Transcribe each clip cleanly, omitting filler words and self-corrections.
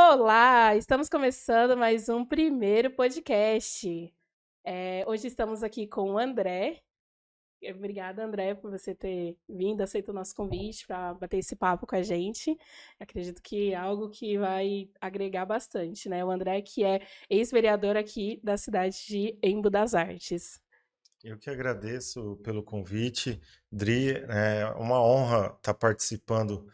Olá, estamos começando mais um primeiro podcast. Hoje estamos aqui com o André. Obrigada, André, por você ter vindo, aceito o nosso convite para bater esse papo com a gente. Acredito que é algo que vai agregar bastante, né? O André, que é ex-vereador aqui da cidade de Embu das Artes. Eu que agradeço pelo convite, Dri. É uma honra estar participando,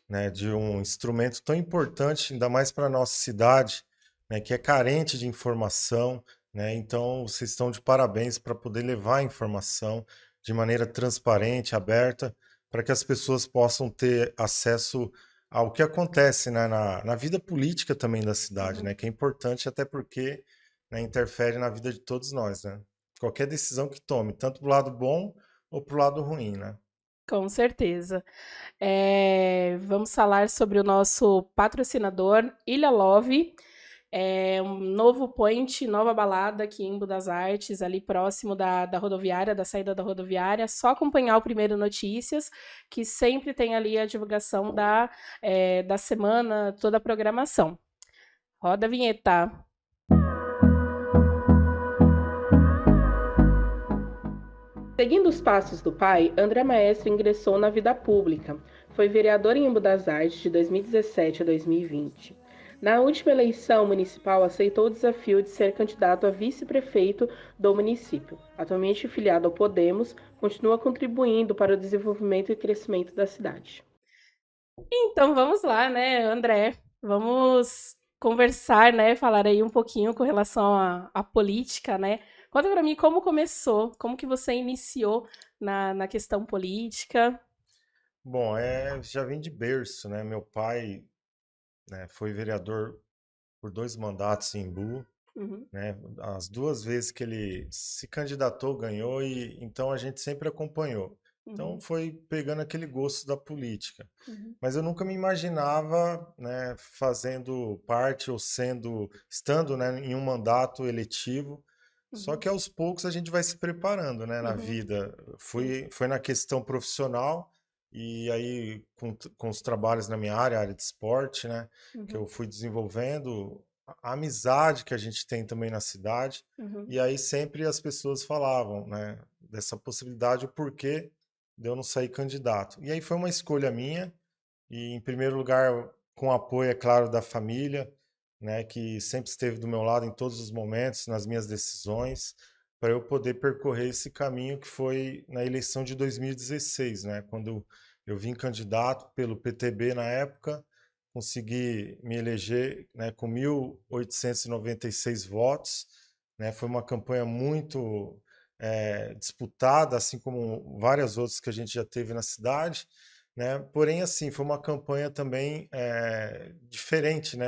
né, de um instrumento tão importante, ainda mais para a nossa cidade, né, que é carente de informação, né? Então, vocês estão de parabéns para poder levar a informação de maneira transparente, aberta, para que as pessoas possam ter acesso ao que acontece, né, na vida política também da cidade, né, Uhum. que é importante até porque, né, interfere na vida de todos nós, né? Qualquer decisão que tome, tanto pro lado bom ou pro lado ruim, né? Com certeza. Vamos falar sobre o nosso patrocinador, Ilha Love. É um novo point, nova balada aqui em Embu das Artes, ali próximo da rodoviária, da saída da rodoviária. Só acompanhar o Primeiro Notícias, que sempre tem ali a divulgação da semana, toda a programação. Roda a vinheta. Seguindo os passos do pai, André Maestre ingressou na vida pública. Foi vereador em Embu das Artes de 2017 a 2020. Na última eleição municipal, aceitou o desafio de ser candidato a vice-prefeito do município. Atualmente filiado ao Podemos, continua contribuindo para o desenvolvimento e crescimento da cidade. Então vamos lá, né, André? Vamos conversar, né? Falar aí um pouquinho com relação à política, né? Conta para mim como começou, como que você iniciou na questão política. Bom, já vim de berço, né? Meu pai, né, foi vereador por 2 mandatos em Embu, Uhum, né? As 2 vezes que ele se candidatou, ganhou e então a gente sempre acompanhou. Então uhum, foi pegando aquele gosto da política. uhum, Mas eu nunca me imaginava, né, fazendo parte ou estando, né, em um mandato eletivo. Só uhum, que aos poucos a gente vai se preparando, né, na uhum, vida. sim, Foi na questão profissional e aí com os trabalhos na minha área de esporte, né, que eu uhum, fui desenvolvendo a amizade que a gente tem também na cidade. uhum, E aí sempre as pessoas falavam, né, dessa possibilidade, o porquê de eu não sair candidato. E aí foi uma escolha minha e, em primeiro lugar, com o apoio, é claro, da família, né, que sempre esteve do meu lado em todos os momentos, nas minhas decisões, para eu poder percorrer esse caminho que foi na eleição de 2016, né, quando eu vim candidato pelo PTB na época, consegui me eleger, né, com 1.896 votos, né, foi uma campanha muito disputada, assim como várias outras que a gente já teve na cidade, né? Porém, assim, foi uma campanha também diferente, né?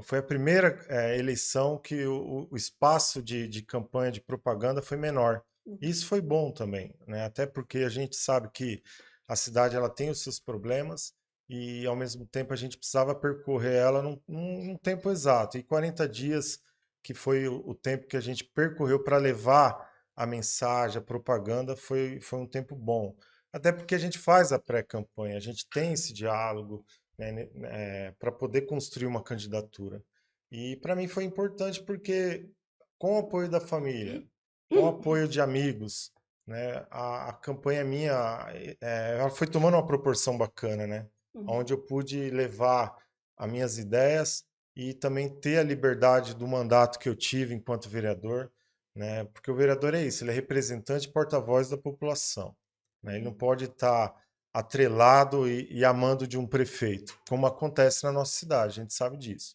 Foi a primeira eleição que o espaço de campanha de propaganda foi menor. uhum, Isso foi bom também, né? Até porque a gente sabe que a cidade ela tem os seus problemas e, ao mesmo tempo, a gente precisava percorrer ela num tempo exato. E 40 dias, que foi o tempo que a gente percorreu para levar a mensagem, a propaganda, foi um tempo bom. Até porque a gente faz a pré-campanha, a gente tem esse diálogo, né, para poder construir uma candidatura. E para mim foi importante porque, com o apoio da família, com o apoio de amigos, né, a campanha minha ela foi tomando uma proporção bacana, né, uhum, onde eu pude levar as minhas ideias e também ter a liberdade do mandato que eu tive enquanto vereador, né, porque o vereador é isso, ele é representante e porta-voz da população, né? Ele não uhum, pode estar atrelado e amando de um prefeito, como acontece na nossa cidade, a gente sabe disso,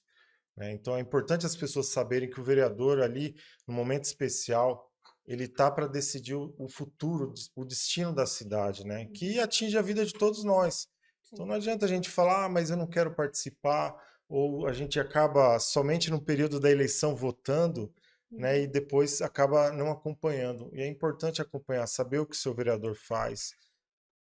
né? Então é importante as pessoas saberem que o vereador ali, no momento especial, ele tá para decidir o futuro, o destino da cidade, né? uhum, Que atinge a vida de todos nós. Então sim, não adianta a gente falar, mas eu não quero participar, ou a gente acaba somente no período da eleição votando, né? uhum, E depois acaba não acompanhando. E é importante acompanhar, saber o que o seu vereador faz,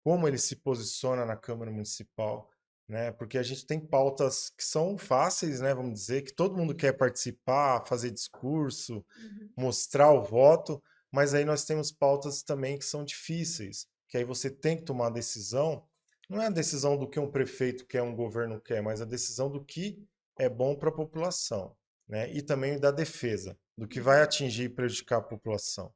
como ele se posiciona na Câmara Municipal, né? Porque a gente tem pautas que são fáceis, né? Vamos dizer, que todo mundo quer participar, fazer discurso, uhum, mostrar o voto, mas aí nós temos pautas também que são difíceis, que aí você tem que tomar a decisão, não é a decisão do que um prefeito quer, um governo quer, mas a decisão do que é bom para a população, né? E também da defesa, do que vai atingir e prejudicar a população.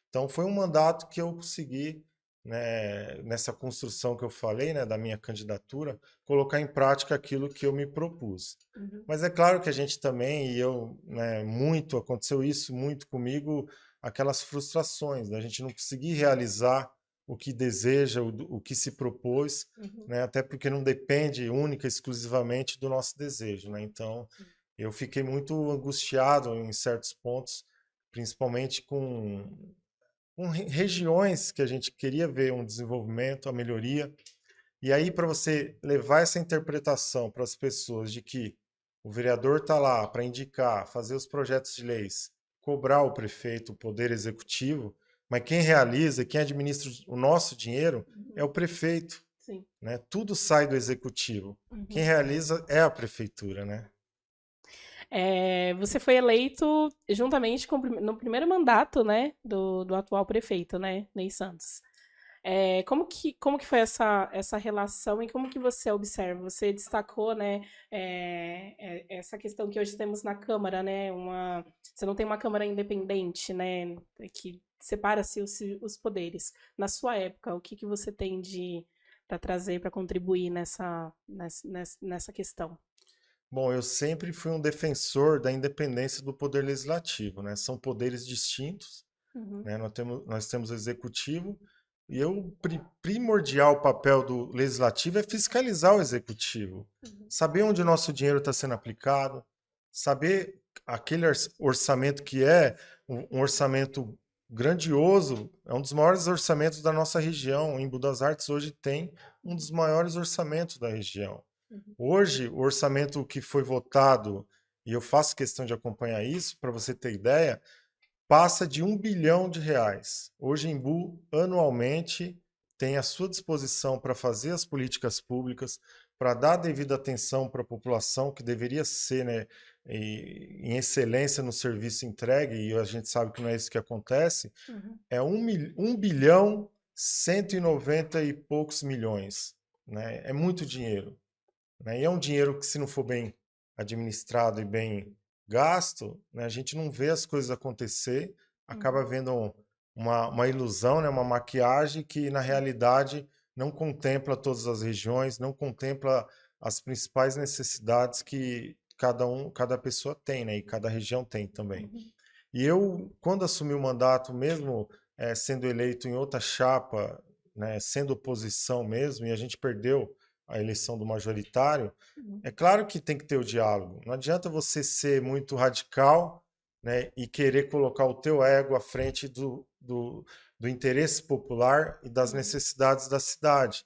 Então, foi um mandato que eu consegui, né, nessa construção que eu falei, né, da minha candidatura, colocar em prática aquilo que eu me propus. Uhum. Mas é claro que a gente também, e eu, né, aconteceu isso muito comigo, aquelas frustrações, da gente não conseguir realizar o que deseja, o que se propôs, Uhum. né, até porque não depende única e exclusivamente do nosso desejo, né? Então, eu fiquei muito angustiado em certos pontos, principalmente com regiões que a gente queria ver um desenvolvimento, a melhoria. E aí, para você levar essa interpretação para as pessoas de que o vereador está lá para indicar, fazer os projetos de leis, cobrar o prefeito, o poder executivo, mas quem realiza, quem administra o nosso dinheiro é o prefeito, Sim. né? Tudo sai do executivo. Quem Uhum. realiza é a prefeitura, né? Você foi eleito juntamente no primeiro mandato, né, do atual prefeito, né, Ney Santos. Como que foi essa relação e como que você observa? Você destacou, né, essa questão que hoje temos na Câmara, né, você não tem uma Câmara independente, né, que separa-se os poderes. Na sua época, o que que você tem para trazer, para contribuir nessa questão? Bom, eu sempre fui um defensor da independência do poder legislativo, né? São poderes distintos, Uhum, né? Nós temos o executivo e o primordial papel do legislativo é fiscalizar o executivo, uhum, saber onde o nosso dinheiro está sendo aplicado, saber aquele orçamento que é um orçamento grandioso, é um dos maiores orçamentos da nossa região. Em Budas Artes hoje tem um dos maiores orçamentos da região. uhum, Hoje, o orçamento que foi votado, e eu faço questão de acompanhar isso, para você ter ideia, passa de R$ 1 bilhão. Hoje, Embu, anualmente, tem à sua disposição para fazer as políticas públicas, para dar devida atenção para a população, que deveria ser, né, em excelência no serviço entregue, e a gente sabe que não é isso que acontece, uhum, é 1 bilhão 190 e poucos milhões. Né? É muito dinheiro. Né? E é um dinheiro que, se não for bem administrado e bem gasto, né, a gente não vê as coisas acontecer, uhum, acaba vendo uma ilusão, né, uma maquiagem que, na realidade, não contempla todas as regiões, não contempla as principais necessidades que cada pessoa tem, né, e cada região tem também. uhum, E eu, quando assumi o mandato, mesmo sendo eleito em outra chapa, né, sendo oposição mesmo, e a gente perdeu a eleição do majoritário, uhum, é claro que tem que ter o diálogo. Não adianta você ser muito radical, né, e querer colocar o teu ego à frente do interesse popular e das uhum, necessidades da cidade.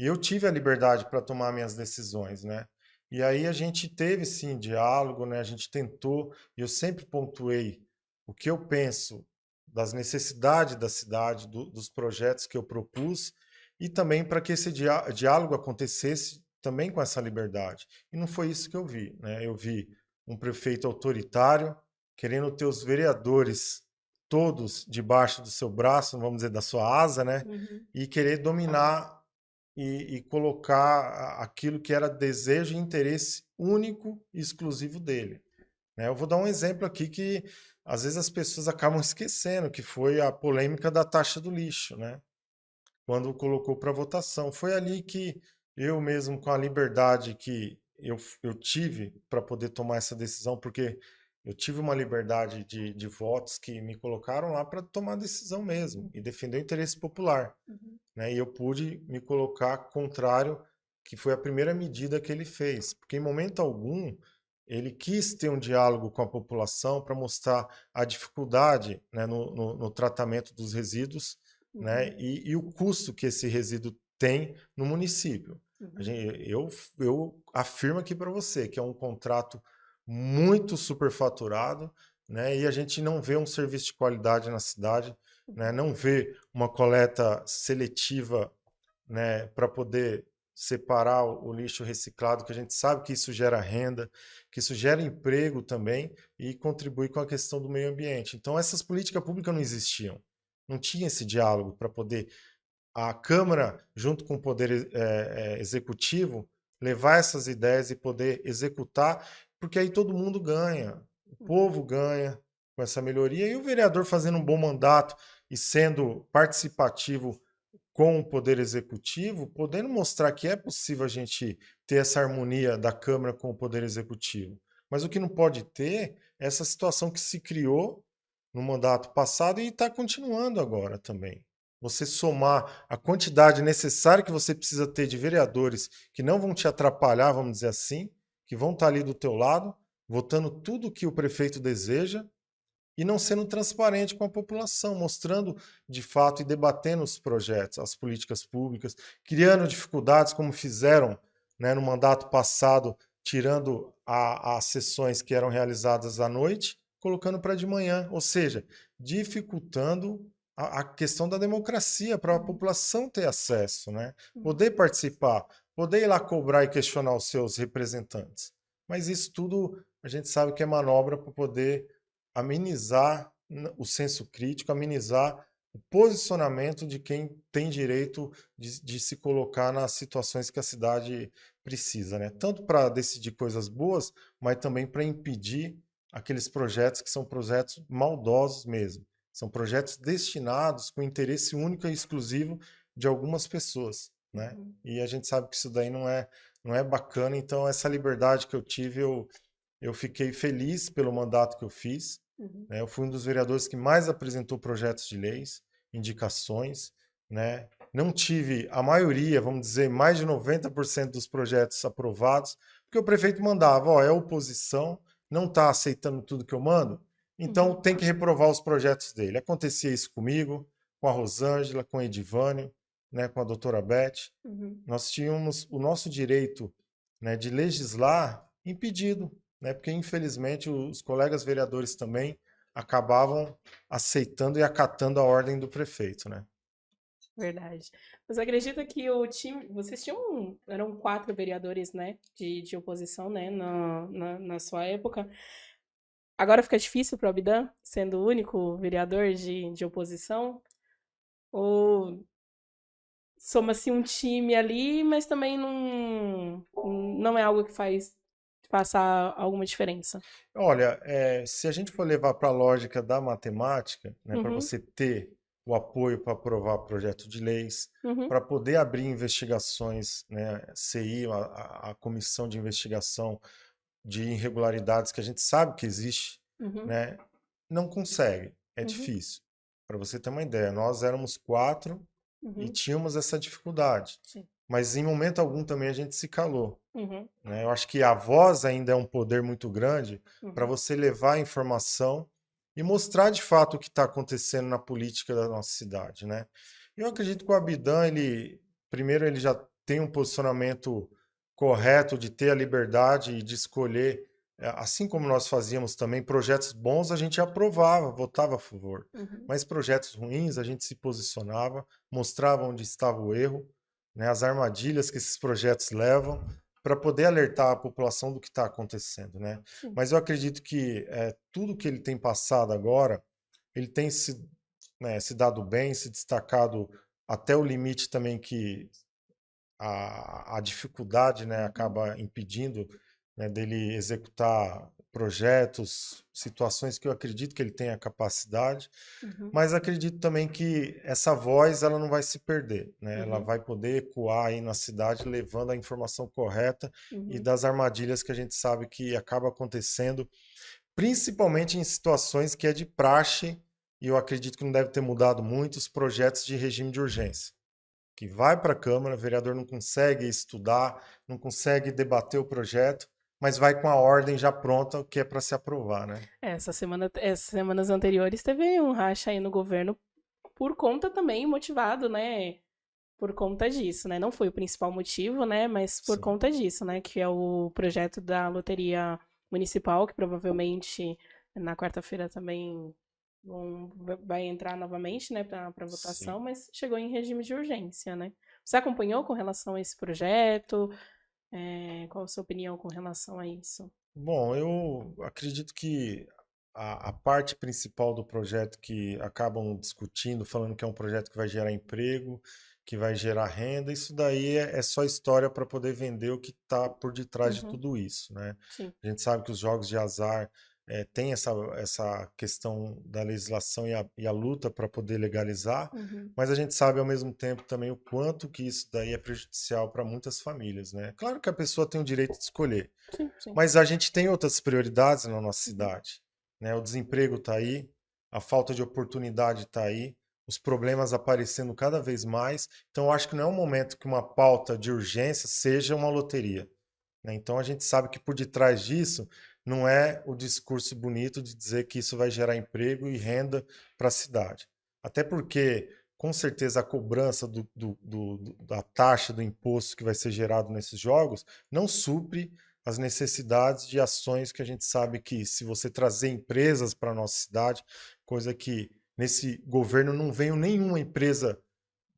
E eu tive a liberdade para tomar minhas decisões, né? E aí a gente teve sim diálogo, né? A gente tentou, e eu sempre pontuei o que eu penso das necessidades da cidade, dos projetos que eu propus, e também para que esse diálogo acontecesse também com essa liberdade. E não foi isso que eu vi, né? Eu vi um prefeito autoritário querendo ter os vereadores todos debaixo do seu braço, vamos dizer, da sua asa, né? uhum, E querer dominar e colocar aquilo que era desejo e interesse único e exclusivo dele. Né? Eu vou dar um exemplo aqui que às vezes as pessoas acabam esquecendo, que foi a polêmica da taxa do lixo, né? Quando colocou para votação. Foi ali que eu mesmo, com a liberdade que eu tive para poder tomar essa decisão, porque eu tive uma liberdade de votos que me colocaram lá para tomar decisão mesmo e defender o interesse popular, uhum, né? E eu pude me colocar contrário, que foi a primeira medida que ele fez, porque em momento algum ele quis ter um diálogo com a população para mostrar a dificuldade, né, no tratamento dos resíduos, uhum, né, e o custo que esse resíduo tem no município. A uhum, gente, eu afirmo aqui para você que é um contrato muito superfaturado, né, e a gente não vê um serviço de qualidade na cidade, né, uhum, não vê uma coleta seletiva, né, para poder separar o lixo reciclado, que a gente sabe que isso gera renda, que isso gera emprego também e contribui com a questão do meio ambiente. Então, essas políticas públicas não existiam. Não tinha esse diálogo para poder a Câmara, junto com o Poder Executivo, levar essas ideias e poder executar porque aí todo mundo ganha. O povo ganha com essa melhoria e o vereador fazendo um bom mandato e sendo participativo com o Poder Executivo, podendo mostrar que é possível a gente ter essa harmonia da Câmara com o Poder Executivo. Mas o que não pode ter é essa situação que se criou no mandato passado e está continuando agora também. Você somar a quantidade necessária que você precisa ter de vereadores que não vão te atrapalhar, vamos dizer assim, que vão estar ali do teu lado, votando tudo que o prefeito deseja, e não sendo transparente com a população, mostrando de fato e debatendo os projetos, as políticas públicas, criando dificuldades, como fizeram, né, no mandato passado, tirando as sessões que eram realizadas à noite, colocando para de manhã, ou seja, dificultando a questão da democracia para a população ter acesso, né, poder participar, poder ir lá cobrar e questionar os seus representantes. Mas isso tudo a gente sabe que é manobra para poder amenizar o senso crítico, amenizar o posicionamento de quem tem direito de se colocar nas situações que a cidade precisa, né? Tanto para decidir coisas boas, mas também para impedir aqueles projetos que são projetos maldosos mesmo. São projetos destinados com interesse único e exclusivo de algumas pessoas, né? E a gente sabe que isso daí não é bacana, então essa liberdade que eu tive, eu fiquei feliz pelo mandato que eu fiz. Né? Eu fui um dos vereadores que mais apresentou projetos de leis, indicações. Né? Não tive a maioria, vamos dizer, mais de 90% dos projetos aprovados, porque o prefeito mandava, ó, é oposição, não está aceitando tudo que eu mando, então tem que reprovar os projetos dele. Acontecia isso comigo, com a Rosângela, com o Edivânio, né, com a doutora Beth. Nós tínhamos o nosso direito, né, de legislar impedido, né, porque infelizmente os colegas vereadores também acabavam aceitando e acatando a ordem do prefeito, né? Verdade. Mas acredita que o time. Vocês tinham. Eram 4 vereadores, né? De oposição, né? Na sua época. Agora fica difícil para o Abdan, sendo o único vereador de oposição? Ou soma-se um time ali, mas também não é algo que faz passar alguma diferença? Olha, se a gente for levar para a lógica da matemática, né, para Uhum, você ter o apoio para aprovar projeto de leis, uhum, para poder abrir investigações, né, CI, a comissão de investigação de irregularidades que a gente sabe que existe, uhum, né, não consegue, é uhum, difícil. Para você ter uma ideia, nós éramos 4 e uhum. tínhamos essa dificuldade, Sim. mas em momento algum também a gente se calou. Uhum, Né? Eu acho que a voz ainda é um poder muito grande para uhum, você levar a informação e mostrar de fato o que está acontecendo na política da nossa cidade, né? Eu acredito que o Abdan, primeiro, ele já tem um posicionamento correto de ter a liberdade e de escolher, assim como nós fazíamos também, projetos bons a gente aprovava, votava a favor. uhum, Mas projetos ruins a gente se posicionava, mostrava onde estava o erro, né, as armadilhas que esses projetos levam, para poder alertar a população do que está acontecendo, né? sim. Mas eu acredito que tudo que ele tem passado agora, ele tem se dado bem, se destacado até o limite também que a dificuldade, né, acaba impedindo, né, dele executar projetos, situações que eu acredito que ele tenha capacidade, Uhum, mas acredito também que essa voz ela não vai se perder, né? Ela uhum, vai poder ecoar aí na cidade, levando a informação correta e uhum, das armadilhas que a gente sabe que acaba acontecendo, principalmente em situações que é de praxe, e eu acredito que não deve ter mudado muito, os projetos de regime de urgência que vai para a Câmara, o vereador não consegue estudar, não consegue debater o projeto, mas vai com a ordem já pronta, que é para se aprovar, né? Essas semanas anteriores teve um racha aí no governo por conta também motivado, né? Por conta disso, né? Não foi o principal motivo, né? Mas por Sim, conta disso, né? Que é o projeto da loteria municipal, que provavelmente na quarta-feira também vai entrar novamente, né? Para sim. votação, mas chegou em regime de urgência, né? Você acompanhou com relação a esse projeto? Qual a sua opinião com relação a isso? Bom, eu acredito que a parte principal do projeto que acabam discutindo, falando que é um projeto que vai gerar emprego, que vai gerar renda. Isso daí é só história para poder vender o que está por detrás de Uhum. tudo isso, né? Sim. A gente sabe que os jogos de azar tem essa questão da legislação e a luta para poder legalizar, Uhum. mas a gente sabe ao mesmo tempo também o quanto que isso daí é prejudicial para muitas famílias, né? Claro que a pessoa tem o direito de escolher, Sim, sim. mas a gente tem outras prioridades na nossa Uhum. cidade, né? O desemprego está aí, a falta de oportunidade está aí, os problemas aparecendo cada vez mais. Então, eu acho que não é um momento que uma pauta de urgência seja uma loteria, né? Então, a gente sabe que por detrás disso não é o discurso bonito de dizer que isso vai gerar emprego e renda para a cidade. Até porque, com certeza, a cobrança da taxa do imposto que vai ser gerado nesses jogos não supre as necessidades de ações que a gente sabe que, se você trazer empresas para a nossa cidade, coisa que nesse governo não veio nenhuma empresa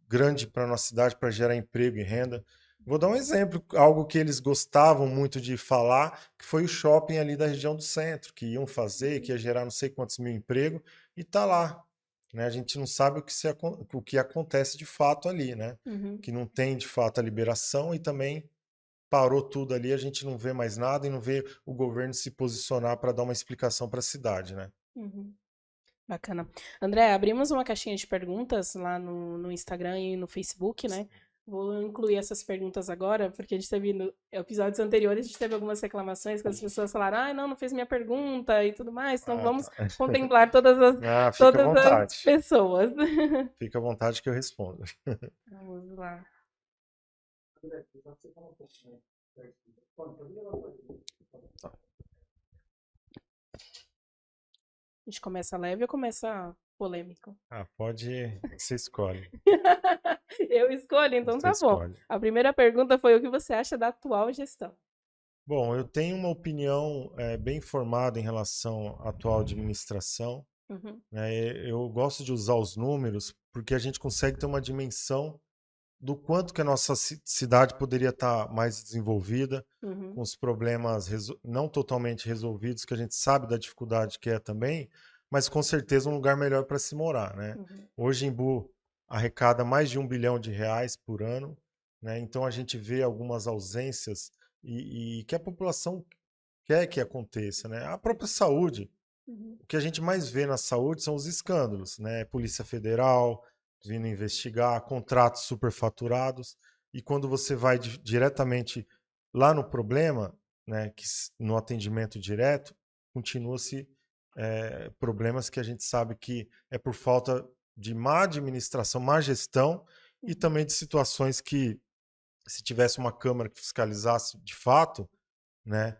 grande para a nossa cidade para gerar emprego e renda. Vou dar um exemplo, algo que eles gostavam muito de falar, que foi o shopping ali da região do centro, que iam fazer, que ia gerar não sei quantos mil empregos, e está lá. Né? A gente não sabe o que acontece de fato ali, né? Uhum. Que não tem de fato a liberação e também parou tudo ali, a gente não vê mais nada e não vê o governo se posicionar para dar uma explicação para a cidade, né? Uhum. Bacana. André, abrimos uma caixinha de perguntas lá no Instagram e no Facebook, né? Vou incluir essas perguntas agora, porque a gente teve no episódios anteriores, a gente teve algumas reclamações que as pessoas falaram, ah, não fez minha pergunta e tudo mais, então Ah, vamos tá. contemplar todas as, Ah, fica à todas as vontade. pessoas. Fica à vontade que eu respondo. Vamos lá. A gente começa leve ou começa polêmico? Ah, pode. Você escolhe. Eu escolho, então Você tá bom. escolhe. A primeira pergunta foi o que você acha da atual gestão? Bom, eu tenho uma opinião bem formada em relação à atual administração. Uhum, Né? Eu gosto de usar os números porque a gente consegue ter uma dimensão do quanto que a nossa cidade poderia estar mais desenvolvida, uhum, com os problemas não totalmente resolvidos, que a gente sabe da dificuldade que é também, mas com certeza um lugar melhor para se morar, né? uhum, Hoje Embu arrecada mais de R$ 1 bilhão por ano, né? Então a gente vê algumas ausências e que a população quer que aconteça, né? A própria saúde, uhum, o que a gente mais vê na saúde são os escândalos, né? Polícia Federal vindo investigar, contratos superfaturados. E quando você vai diretamente lá no problema, né, no atendimento direto, continua-se problemas que a gente sabe que é por falta de má administração, má gestão e uhum, também de situações que, se tivesse uma Câmara que fiscalizasse de fato, né,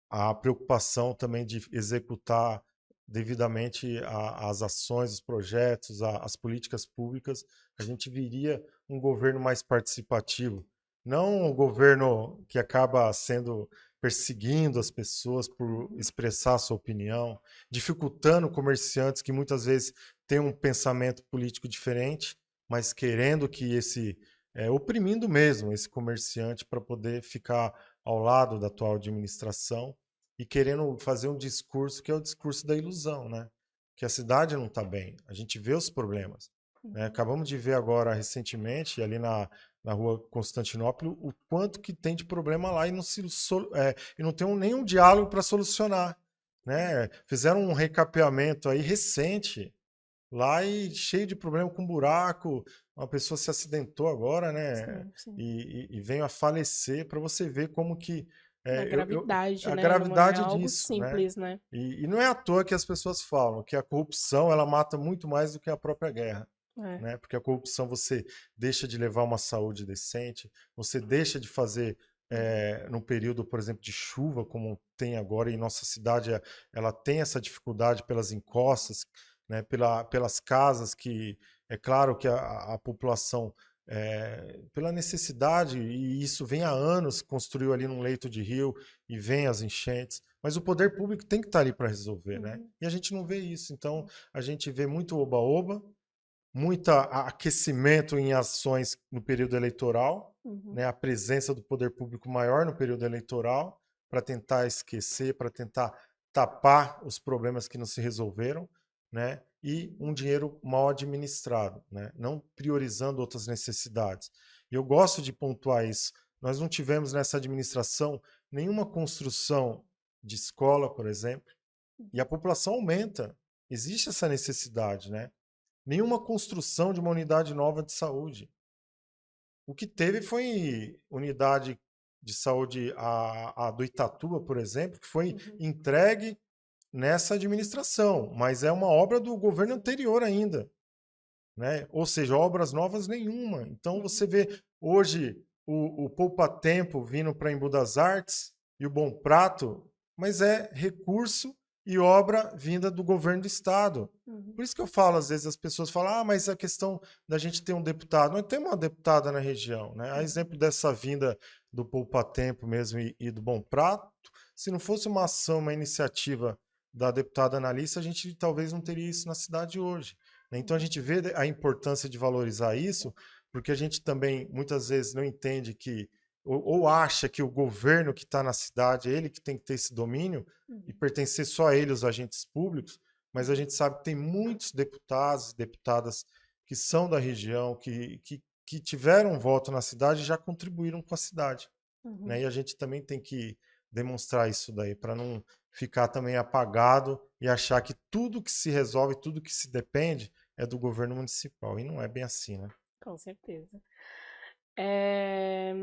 a preocupação também de executar devidamente as ações, os projetos, as políticas públicas, a gente viria um governo mais participativo, não um governo que acaba sendo perseguindo as pessoas por uhum, expressar sua opinião, dificultando comerciantes que muitas vezes têm um pensamento político diferente, mas querendo que oprimindo mesmo esse comerciante para poder ficar ao lado da atual administração e querendo fazer um discurso que é o discurso da ilusão, né? Que a cidade não está bem. A gente vê os problemas. Né? uhum, Acabamos de ver agora recentemente, ali na rua Constantinopla, o quanto que tem de problema lá e não tem nenhum diálogo para solucionar. Né? Fizeram um recapeamento aí recente lá e cheio de problema com buraco. Uma pessoa se acidentou agora, né? sim, sim. E veio a falecer para você ver como que A eu gravidade, a né? Não é gravidade algo disso, né? simples, né? E não é à toa que as pessoas falam que a corrupção ela mata muito mais do que a própria guerra. É. Né? Porque a corrupção você deixa de levar uma saúde decente, você deixa de fazer Uhum, num período, por exemplo, de chuva, como tem agora, e nossa cidade ela tem essa dificuldade pelas encostas, né? Pelas casas que é claro que a população pela necessidade, e isso vem há anos, construiu ali num leito de rio e vem as enchentes, mas o poder público tem que estar ali para resolver, né? uhum, E a gente não vê isso, então a gente vê muito oba-oba, muito aquecimento em ações no período eleitoral, uhum, né? A presença do poder público maior no período eleitoral para tentar esquecer, para tentar tapar os problemas que não se resolveram, né, e um dinheiro mal administrado, né, não priorizando outras necessidades. E eu gosto de pontuar isso. Nós não tivemos nessa administração nenhuma construção de escola, por exemplo, e a população aumenta. Existe essa necessidade, né? Nenhuma construção de uma unidade nova de saúde. O que teve foi unidade de saúde, a do Itatuba, por exemplo, que foi entregue nessa administração, mas é uma obra do governo anterior ainda, né? Ou seja, obras novas nenhuma. Então você vê hoje o Poupa Tempo vindo para Embu das Artes e o Bom Prato, mas é recurso e obra vinda do governo do estado. Por isso que eu falo, às vezes as pessoas falam, mas a questão da gente ter um deputado. Nós temos uma deputada na região, né? A exemplo dessa vinda do Poupa Tempo mesmo e do Bom Prato, se não fosse uma ação, uma iniciativa da deputada Analista, a gente talvez não teria isso na cidade hoje. Então a gente vê a importância de valorizar isso, porque a gente também muitas vezes não entende que, ou acha que o governo que está na cidade, ele que tem que ter esse domínio e pertencer só a ele, os agentes públicos, mas a gente sabe que tem muitos deputados e deputadas que são da região, que tiveram voto na cidade e já contribuíram com a cidade. Né? E a gente também tem que demonstrar isso daí, para não ficar também apagado e achar que tudo que se resolve, tudo que se depende é do governo municipal. E não é bem assim, né? Com certeza. É...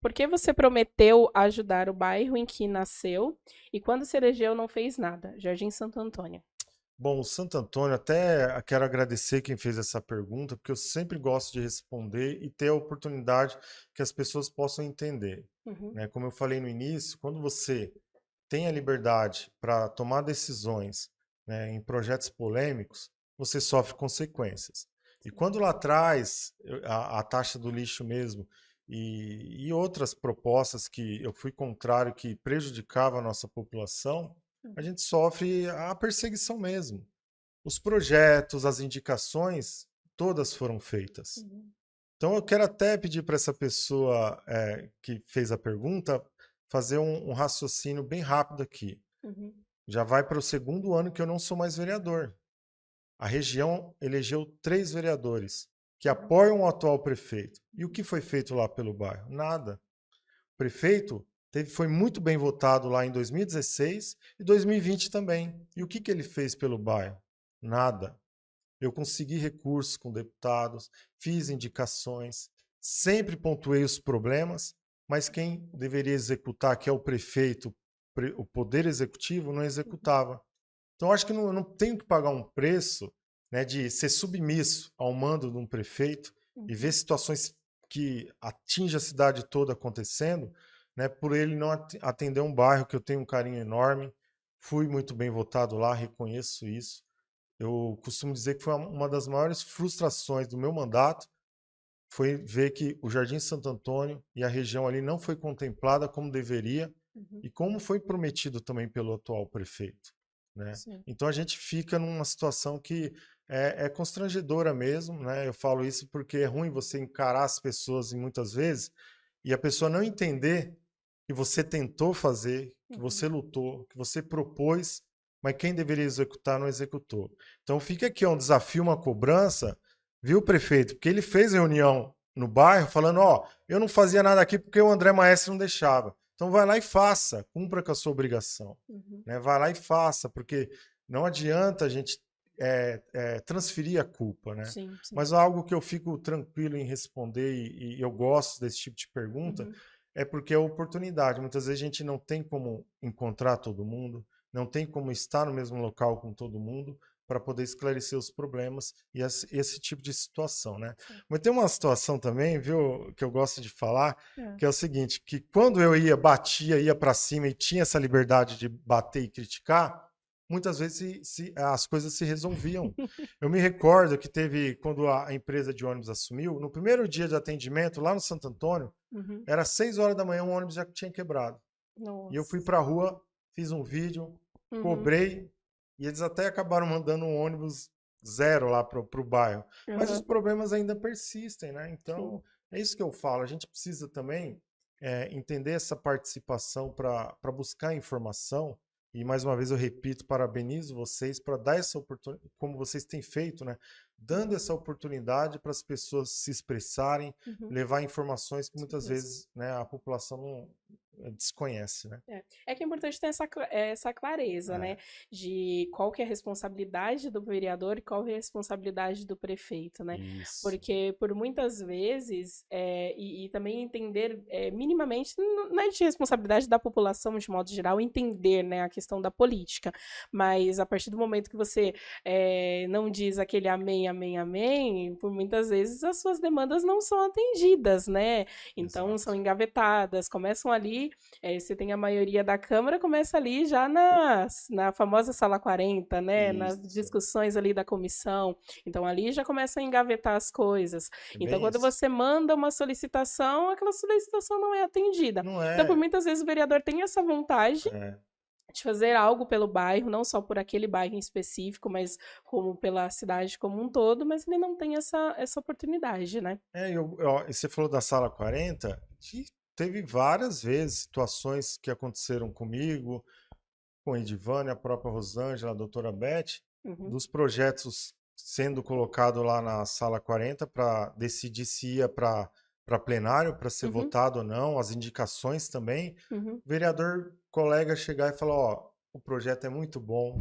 Por que você prometeu ajudar o bairro em que nasceu e quando se elegeu não fez nada? Jardim Santo Antônio. Bom, o Santo Antônio, até quero agradecer quem fez essa pergunta, porque eu sempre gosto de responder e ter a oportunidade que as pessoas possam entender. Né? Como eu falei no início, quando você tem a liberdade para tomar decisões, né, em projetos polêmicos, você sofre consequências. E quando lá atrás, a taxa do lixo mesmo e outras propostas que eu fui contrário, que prejudicavam a nossa população, a gente sofre a perseguição mesmo. Os projetos, as indicações, todas foram feitas. Então eu quero até pedir para essa pessoa que fez a pergunta fazer um raciocínio bem rápido aqui. Já vai para o segundo ano que eu não sou mais vereador. A região elegeu 3 vereadores que apoiam o atual prefeito. E o que foi feito lá pelo bairro? Nada. O prefeito foi muito bem votado lá em 2016 e 2020 também. E o que ele fez pelo bairro? Nada. Eu consegui recursos com deputados, fiz indicações, sempre pontuei os problemas, mas quem deveria executar, que é o prefeito, o poder executivo, não executava. Então, acho que eu não tenho que pagar um preço, né, de ser submisso ao mando de um prefeito e ver situações que atingem a cidade toda acontecendo, né, por ele não atender um bairro que eu tenho um carinho enorme. Fui muito bem votado lá, reconheço isso. Eu costumo dizer que foi uma das maiores frustrações do meu mandato, foi ver que o Jardim Santo Antônio e a região ali não foi contemplada como deveria e como foi prometido também pelo atual prefeito. Né? Então a gente fica numa situação que é constrangedora mesmo, né? Eu falo isso porque é ruim você encarar as pessoas muitas vezes e a pessoa não entender que você tentou fazer, que você lutou, que você propôs, mas quem deveria executar não executou. Então fica aqui um desafio, uma cobrança, viu, prefeito? Porque ele fez reunião no bairro falando, eu não fazia nada aqui porque o André Maestre não deixava. Então vai lá e faça, cumpra com a sua obrigação. Né? Vai lá e faça, porque não adianta a gente transferir a culpa. Né? Sim. Mas algo que eu fico tranquilo em responder e eu gosto desse tipo de pergunta é porque é oportunidade. Muitas vezes a gente não tem como encontrar todo mundo, não tem como estar no mesmo local com todo mundo para poder esclarecer os problemas e esse tipo de situação, né? Mas tem uma situação também, viu, que eu gosto de falar, que é o seguinte, que quando eu ia para cima e tinha essa liberdade de bater e criticar, muitas vezes as coisas se resolviam. Eu me recordo que teve, quando a empresa de ônibus assumiu, no primeiro dia de atendimento, lá no Santo Antônio, era 6 horas da manhã, o ônibus já tinha quebrado. Nossa. E eu fui para a rua, fiz um vídeo, cobrei, e eles até acabaram mandando um ônibus zero lá para o bairro. Mas os problemas ainda persistem, né? Então, é isso que eu falo. A gente precisa também entender essa participação para buscar informação E mais uma vez eu repito, parabenizo vocês para dar essa oportunidade, como vocês têm feito, né? Dando essa oportunidade para as pessoas se expressarem, levar informações que muitas vezes, né, a população não desconhece, né? É que é importante ter essa clareza, né? De qual que é a responsabilidade do vereador e qual é a responsabilidade do prefeito, né? Isso. Porque por muitas vezes, e também entender minimamente, não é de responsabilidade da população de modo geral, entender, né, a questão da política. Mas a partir do momento que você não diz aquele amém, amém, amém, por muitas vezes as suas demandas não são atendidas, né? Então Exato. são engavetadas, começam ali. Você tem a maioria da Câmara, começa ali já na famosa Sala 40, né? Nas Isso. discussões ali da comissão. Então, ali já começa a engavetar as coisas. Então, quando isso. você manda uma solicitação, aquela solicitação não é atendida. Não Então, por é. muitas vezes, o vereador tem essa vontade de fazer algo pelo bairro, não só por aquele bairro em específico, mas como pela cidade como um todo, mas ele não tem essa oportunidade, né? E você falou da Sala 40, que teve várias vezes situações que aconteceram comigo, com a Edivânia, a própria Rosângela, a doutora Beth, dos projetos sendo colocado lá na Sala 40 para decidir se ia para plenário, para ser votado ou não, as indicações também. O vereador colega chegar e falar, ó, o projeto é muito bom,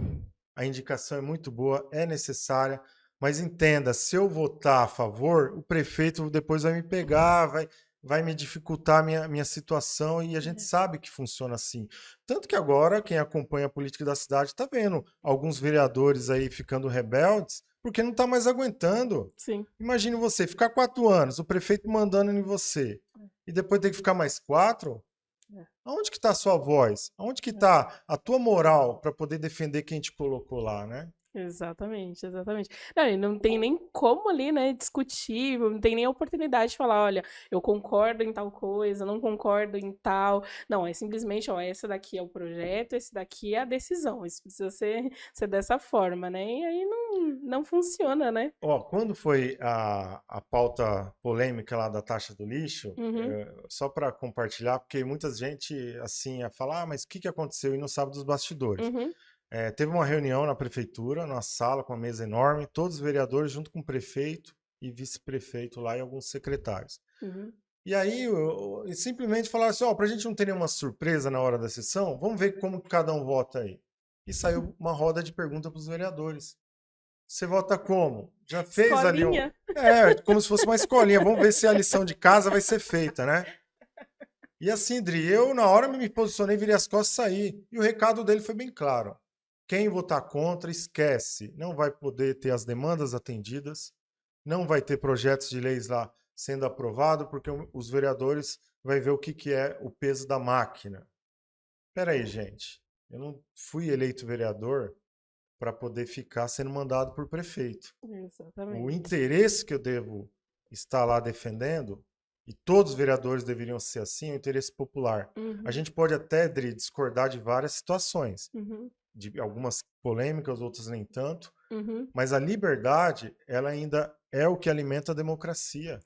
a indicação é muito boa, é necessária, mas entenda, se eu votar a favor, o prefeito depois vai me pegar, vai me dificultar a minha situação, e a gente sabe que funciona assim. Tanto que agora, quem acompanha a política da cidade está vendo alguns vereadores aí ficando rebeldes, porque não está mais aguentando. Sim. Imagine você ficar 4 anos, o prefeito mandando em você, e depois ter que ficar mais 4. Aonde que está a sua voz? Aonde que está a tua moral para poder defender quem te colocou lá, né? Exatamente, exatamente. Não, e não tem nem como ali, né, discutir, não tem nem a oportunidade de falar, olha, eu concordo em tal coisa, não concordo em tal. Não, é simplesmente, ó, esse daqui é o projeto, esse daqui é a decisão. Isso precisa ser dessa forma, né? E aí não funciona, né? Ó, quando foi a pauta polêmica lá da taxa do lixo, só para compartilhar, porque muita gente, assim, ia falar, mas o que aconteceu e não sabe dos bastidores. Teve uma reunião na prefeitura, numa sala com uma mesa enorme, todos os vereadores junto com o prefeito e vice-prefeito lá e alguns secretários. E aí simplesmente falaram assim, ó, para a gente não ter nenhuma surpresa na hora da sessão, vamos ver como cada um vota aí. E saiu uma roda de pergunta para os vereadores. Você vota como? Já fez Escolinha. ali como se fosse uma escolinha. Vamos ver se a lição de casa vai ser feita, né? E assim, Dri, eu na hora me posicionei, virei as costas e saí. E o recado dele foi bem claro. Quem votar contra, esquece. Não vai poder ter as demandas atendidas, não vai ter projetos de leis lá sendo aprovado, porque os vereadores vão ver o que é o peso da máquina. Espera aí, gente. Eu não fui eleito vereador para poder ficar sendo mandado por prefeito. Exatamente. O interesse que eu devo estar lá defendendo, e todos os vereadores deveriam ser assim, é o interesse popular. A gente pode até, Dri, discordar de várias situações, de algumas polêmicas, outras nem tanto, mas a liberdade, ela ainda é o que alimenta a democracia.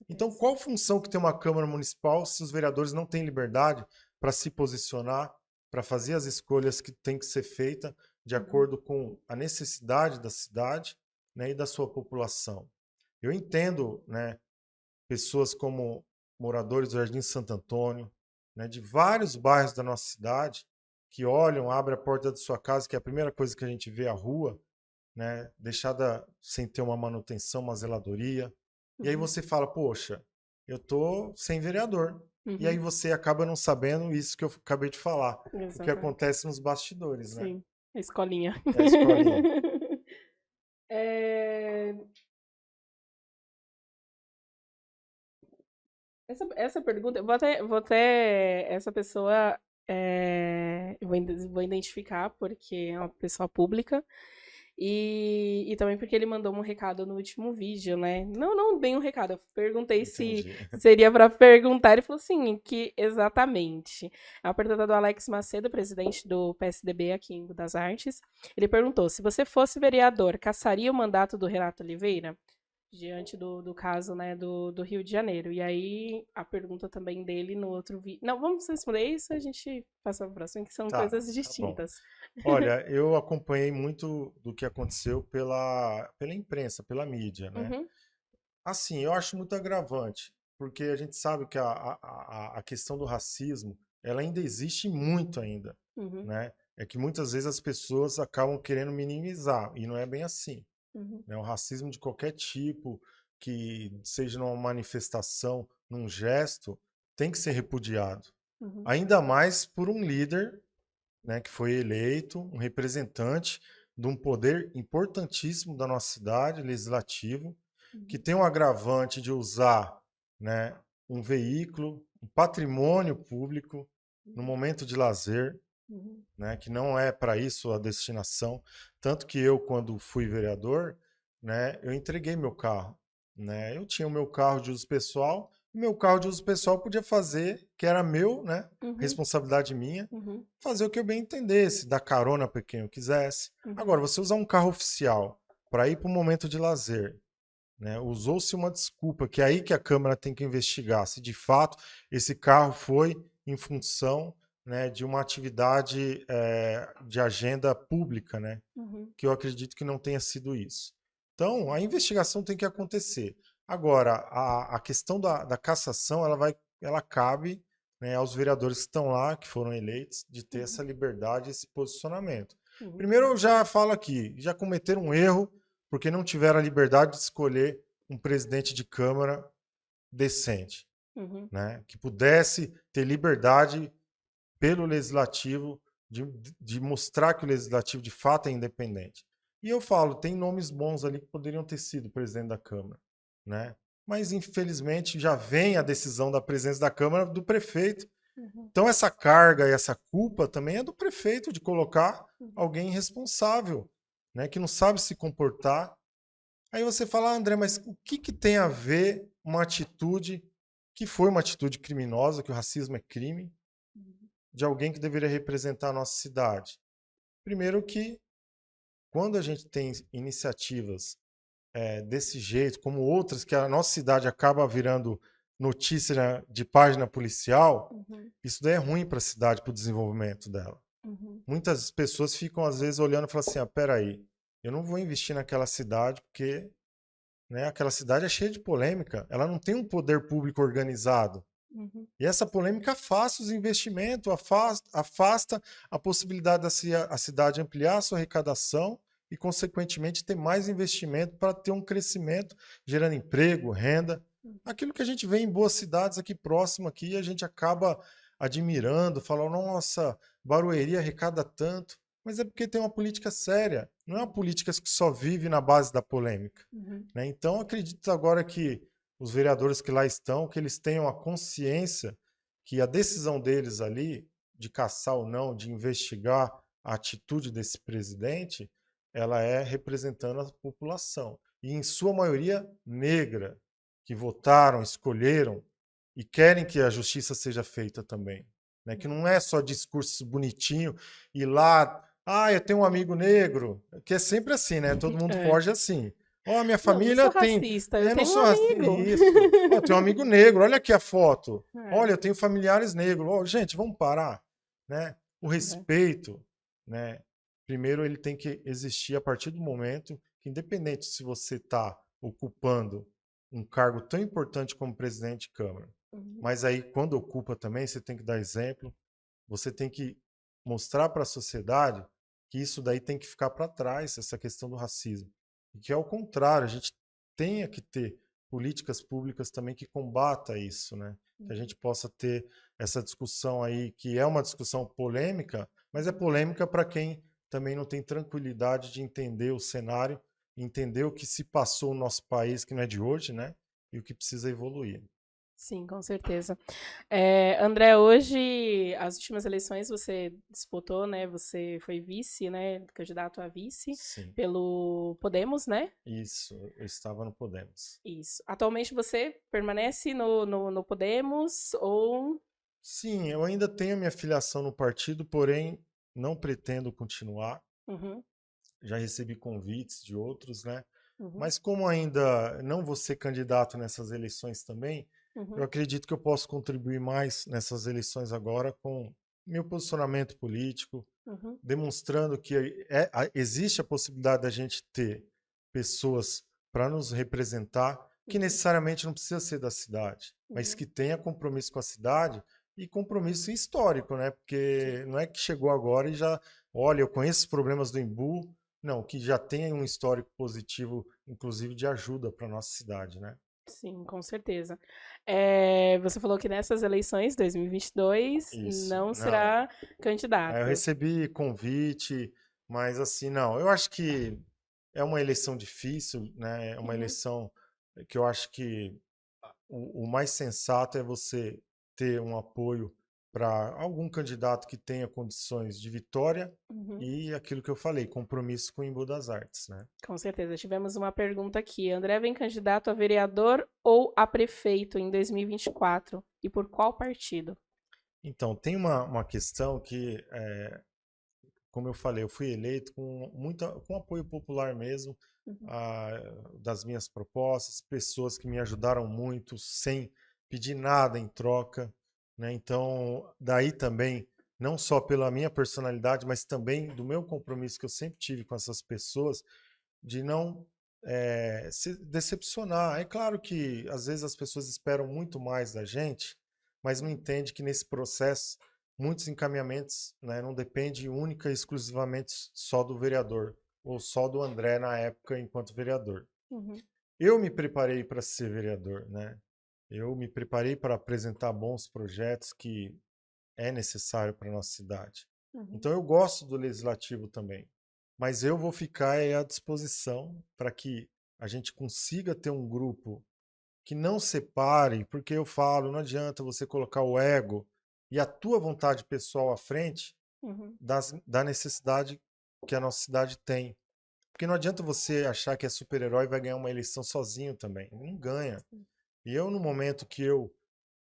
Então, qual função que tem uma Câmara Municipal se os vereadores não têm liberdade para se posicionar, para fazer as escolhas que têm que ser feitas de acordo com a necessidade da cidade, né, e da sua população? Eu entendo, né, pessoas como moradores do Jardim Santo Antônio, né, de vários bairros da nossa cidade, que olham, abrem a porta da sua casa, que é a primeira coisa que a gente vê, a rua, né, deixada sem ter uma manutenção, uma zeladoria. E aí você fala, poxa, eu tô sem vereador. E aí você acaba não sabendo isso que eu acabei de falar, o que acontece nos bastidores, né? Sim, a escolinha. É a escolinha. Essa pergunta, eu vou até essa pessoa, eu vou identificar porque é uma pessoa pública e também porque ele mandou um recado no último vídeo, né? Não bem um recado, eu perguntei se seria para perguntar, ele falou assim, que exatamente. É uma pergunta do Alex Macedo, presidente do PSDB aqui em das Artes. Ele perguntou, se você fosse vereador, caçaria o mandato do Renato Oliveira? diante do caso, né, do Rio de Janeiro. E aí, a pergunta também dele no outro vídeo. Não, vamos responder isso, a gente passa para o próximo, que são Tá, coisas tá bom. distintas. Olha, eu acompanhei muito do que aconteceu pela imprensa, pela mídia, né? Uhum, Assim, eu acho muito agravante, porque a gente sabe que a questão do racismo, ela ainda existe muito ainda, uhum, né? É que muitas vezes as pessoas acabam querendo minimizar, e não é bem assim, uhum, né? O racismo de qualquer tipo, que seja numa manifestação, num gesto, tem que ser repudiado. uhum, Ainda mais por um líder, né, que foi eleito, um representante de um poder importantíssimo da nossa cidade, legislativo, que uhum, tem um agravante de usar, né, um veículo, um patrimônio público no uhum, momento de lazer, uhum, né, que não é para isso a destinação. Tanto que eu, quando fui vereador, né, eu entreguei meu carro. Né? Eu tinha o meu carro de uso pessoal, e meu carro de uso pessoal podia fazer, que era meu, né, uhum, responsabilidade minha, uhum, fazer o que eu bem entendesse, dar carona para quem eu quisesse. uhum, Agora, você usar um carro oficial para ir para um momento de lazer, né, usou-se uma desculpa, que é aí que a Câmara tem que investigar se de fato esse carro foi em função, né, de uma atividade de agenda pública, né, uhum, que eu acredito que não tenha sido isso. Então, a investigação tem que acontecer. Agora, a questão da cassação, ela cabe, né, aos vereadores que estão lá, que foram eleitos, de ter uhum, essa liberdade, esse posicionamento. uhum, Primeiro, eu já falo aqui, já cometeram um erro, porque não tiveram a liberdade de escolher um presidente de Câmara decente, uhum, né, que pudesse ter liberdade pelo legislativo de, de mostrar que o legislativo de fato é independente. E eu falo, tem nomes bons ali que poderiam ter sido presidente da Câmara, né? Mas infelizmente já vem a decisão da presidência da Câmara do prefeito. uhum, Então essa carga e essa culpa também é do prefeito de colocar uhum. alguém responsável, né, que não sabe se comportar. Aí você fala, ah, André, mas o que, que tem a ver uma atitude que foi uma atitude criminosa, que o racismo é crime, de alguém que deveria representar a nossa cidade? Primeiro que, quando a gente tem iniciativas desse jeito, como outras que a nossa cidade acaba virando notícia de página policial, Uhum, isso daí é ruim para a cidade, para o desenvolvimento dela. uhum, Muitas pessoas ficam, às vezes, olhando e falam assim, ah, peraí, eu não vou investir naquela cidade porque, né, aquela cidade é cheia de polêmica, ela não tem um poder público organizado. uhum, E essa polêmica afasta os investimentos, afasta a possibilidade da a cidade ampliar a sua arrecadação e, consequentemente, ter mais investimento para ter um crescimento, gerando emprego, renda. uhum, Aquilo que a gente vê em boas cidades aqui próximo aqui, a gente acaba admirando, falando, nossa, Barueri arrecada tanto. Mas é porque tem uma política séria, não é uma política que só vive na base da polêmica. uhum, Né? Então, acredito agora que os vereadores que lá estão, que eles tenham a consciência que a decisão deles ali, de caçar ou não, de investigar a atitude desse presidente, ela é representando a população. E, em sua maioria, negra, que votaram, escolheram e querem que a justiça seja feita também. Né? Que não é só discurso bonitinho e lá, ah, eu tenho um amigo negro, que é sempre assim, né? Todo mundo é. foge assim. Ó, oh, minha Não, não família sou tem. racista, eu Eu não tenho um sou racista. amigo. Isso. Ó, eu tenho um amigo negro, olha aqui a foto. É, Olha, eu tenho familiares negros. Oh, gente, vamos parar. Né? O é. respeito, né? Primeiro, ele tem que existir a partir do momento que, independente se você está ocupando um cargo tão importante como presidente de Câmara, Uhum, mas aí, quando ocupa também, você tem que dar exemplo, você tem que mostrar para a sociedade que isso daí tem que ficar para trás, essa questão do racismo. E que, ao contrário, a gente tenha que ter políticas públicas também que combata isso, né? Que a uhum, gente possa ter essa discussão aí, que é uma discussão polêmica, mas é uhum. polêmica para quem também não tem tranquilidade de entender o cenário, entender o que se passou no nosso país, que não é de hoje, né? E o que precisa evoluir. Sim, com certeza. André, hoje, as últimas eleições você disputou, né? Você foi vice, né? Candidato a vice Sim, pelo Podemos, né? isso, eu estava no Podemos. Isso. Atualmente você permanece no Podemos ou. Sim, eu ainda tenho minha filiação no partido, porém não pretendo continuar. Uhum, Já recebi convites de outros, né? Uhum, Mas como ainda não vou ser candidato nessas eleições também, eu uhum, acredito que eu posso contribuir mais nessas eleições agora com meu posicionamento político, uhum, demonstrando que existe a possibilidade da gente ter pessoas para nos representar, que uhum, necessariamente não precisa ser da cidade, mas uhum. que tenha compromisso com a cidade e compromisso histórico, né? Sim. Porque não é que chegou agora e já, olha, eu conheço os problemas do Embu, não, que já tenha um histórico positivo, inclusive de ajuda para nossa cidade, né? Sim, com certeza. Você falou que nessas eleições, 2022, Isso, não não. será Eu candidato. recebi convite, mas assim, não. Eu acho que é uma eleição difícil, né? É uma Uhum, eleição que eu acho que o mais sensato é você ter um apoio para algum candidato que tenha condições de vitória uhum. e aquilo que eu falei, compromisso com o Embu das Artes, né? Com certeza. Tivemos uma pergunta aqui. André vem candidato a vereador ou a prefeito em 2024? E por qual partido? Então, tem uma questão que, como eu falei, eu fui eleito com apoio popular mesmo, Uhum, ah, das minhas propostas, pessoas que me ajudaram muito sem pedir nada em troca, né? Então, daí também, não só pela minha personalidade, mas também do meu compromisso que eu sempre tive com essas pessoas, de não se decepcionar. É claro que às vezes as pessoas esperam muito mais da gente, mas não uhum, entende que nesse processo muitos encaminhamentos, né, não depende única e exclusivamente só do vereador ou só do André na época enquanto vereador. uhum, Eu me preparei para ser vereador, né? Eu me preparei para apresentar bons projetos que é necessário para a nossa cidade. uhum, Então eu gosto do legislativo também, mas eu vou ficar aí à disposição para que a gente consiga ter um grupo que não separe, porque eu falo, não adianta você colocar o ego e a tua vontade pessoal à frente uhum, da necessidade que a nossa cidade tem. Porque não adianta você achar que é super-herói e vai ganhar uma eleição sozinho também. Não ganha. E eu, no momento que eu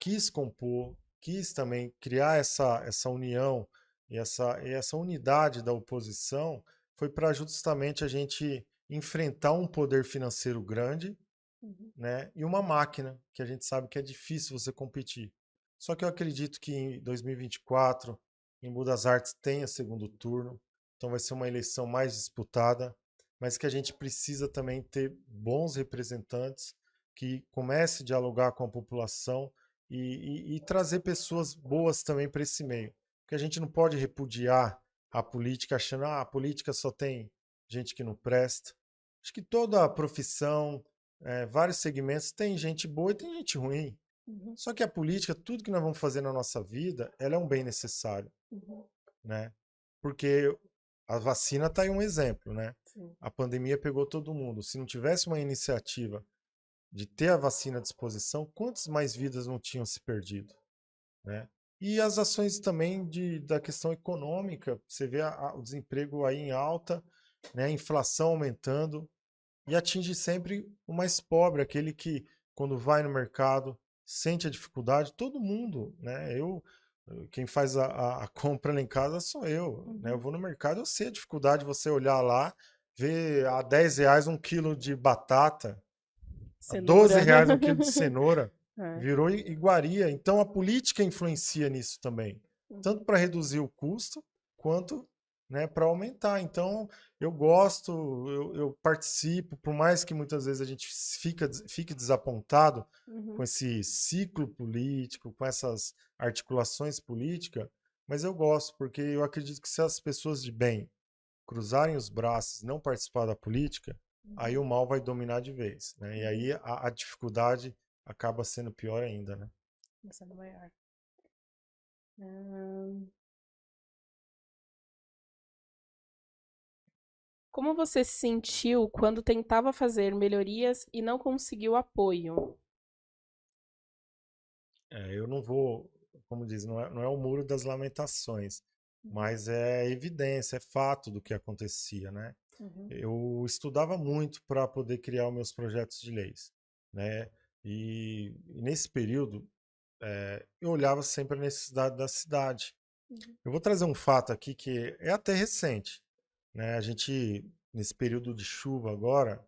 quis compor, quis também criar essa união e essa unidade da oposição, foi para justamente a gente enfrentar um poder financeiro grande, uhum, né, e uma máquina que a gente sabe que é difícil você competir. Só que eu acredito que em 2024, em Budas Artes tenha segundo turno, então vai ser uma eleição mais disputada, mas que a gente precisa também ter bons representantes que comece a dialogar com a população e trazer pessoas boas também para esse meio. Porque a gente não pode repudiar a política achando que a política só tem gente que não presta. Acho que toda a profissão, vários segmentos, tem gente boa e tem gente ruim. uhum, Só que a política, tudo que nós vamos fazer na nossa vida, ela é um bem necessário, uhum. né? Porque a vacina está aí um exemplo, né? Sim. A pandemia pegou todo mundo. Se não tivesse uma iniciativa de ter a vacina à disposição, quantas mais vidas não tinham se perdido, né? E as ações também da questão econômica, você vê o desemprego aí em alta, né? A inflação aumentando, e atinge sempre o mais pobre, aquele que, quando vai no mercado, sente a dificuldade, todo mundo, né? Quem faz a compra lá em casa sou eu, né? Eu Uhum. vou no mercado, eu sei a dificuldade de você olhar lá, ver a R$ 10 um quilo de batata, a Cenoura. R$ 12 um quilo de cenoura, É. virou iguaria. Então a política influencia nisso também, tanto Uhum, para reduzir o custo, quanto, né, para aumentar. Então eu gosto, eu participo, por mais que muitas vezes a gente fique desapontado com uhum, esse ciclo político, com essas articulações políticas, mas eu gosto, porque eu acredito que se as pessoas de bem cruzarem os braços e não participar da política, aí uhum, o mal vai dominar de vez, né? E uhum. aí a dificuldade acaba sendo pior ainda, né? Essa é maior. Ahn, Como você se sentiu quando tentava fazer melhorias e não conseguiu apoio? Eu não vou, como diz, não é o muro das lamentações, Uhum, mas é evidência, é fato do que acontecia, né? uhum, Eu estudava muito para poder criar os meus projetos de leis, né? E nesse período, eu olhava sempre a necessidade da cidade. uhum, Eu vou trazer um fato aqui que é até recente, né? A gente, nesse período de chuva agora,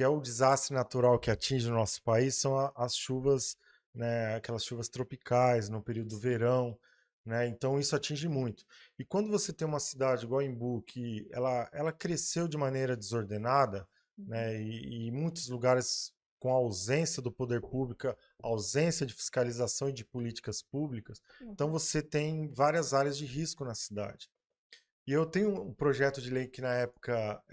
que é o desastre natural que atinge o nosso país, são as chuvas, né, aquelas chuvas tropicais no período do verão, né? Então isso atinge muito. E quando você tem uma cidade igual Embu, que ela cresceu de maneira desordenada, né, e em muitos lugares com a ausência do poder público, ausência de fiscalização e de políticas públicas, então você tem várias áreas de risco na cidade. E eu tenho um projeto de lei que na época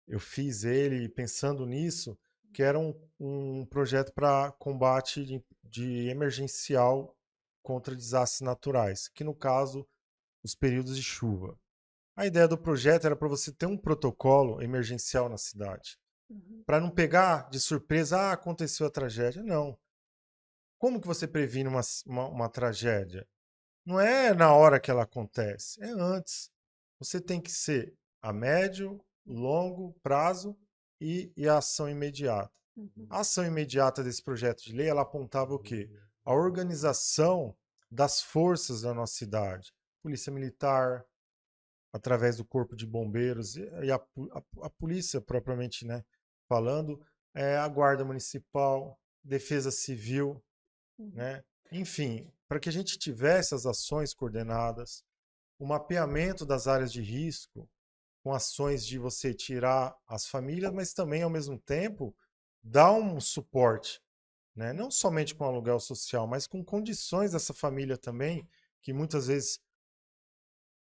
eu fiz ele pensando nisso, que era um projeto para combate de emergencial contra desastres naturais, que no caso, os períodos de chuva. A ideia do projeto era para você ter um protocolo emergencial na cidade, para não pegar de surpresa, aconteceu a tragédia. Não. Como que você previne uma tragédia? Não é na hora que ela acontece, é antes. Você tem que ser a médio, longo prazo e a ação imediata. A ação imediata desse projeto de lei, ela apontava o quê? A organização das forças da nossa cidade. Polícia Militar, através do Corpo de Bombeiros e a polícia propriamente, né, falando, a Guarda Municipal, Defesa Civil, né? Enfim, para que a gente tivesse as ações coordenadas, o mapeamento das áreas de risco, com ações de você tirar as famílias, mas também, ao mesmo tempo, dar um suporte, né? Não somente com aluguel social, mas com condições dessa família também, que muitas vezes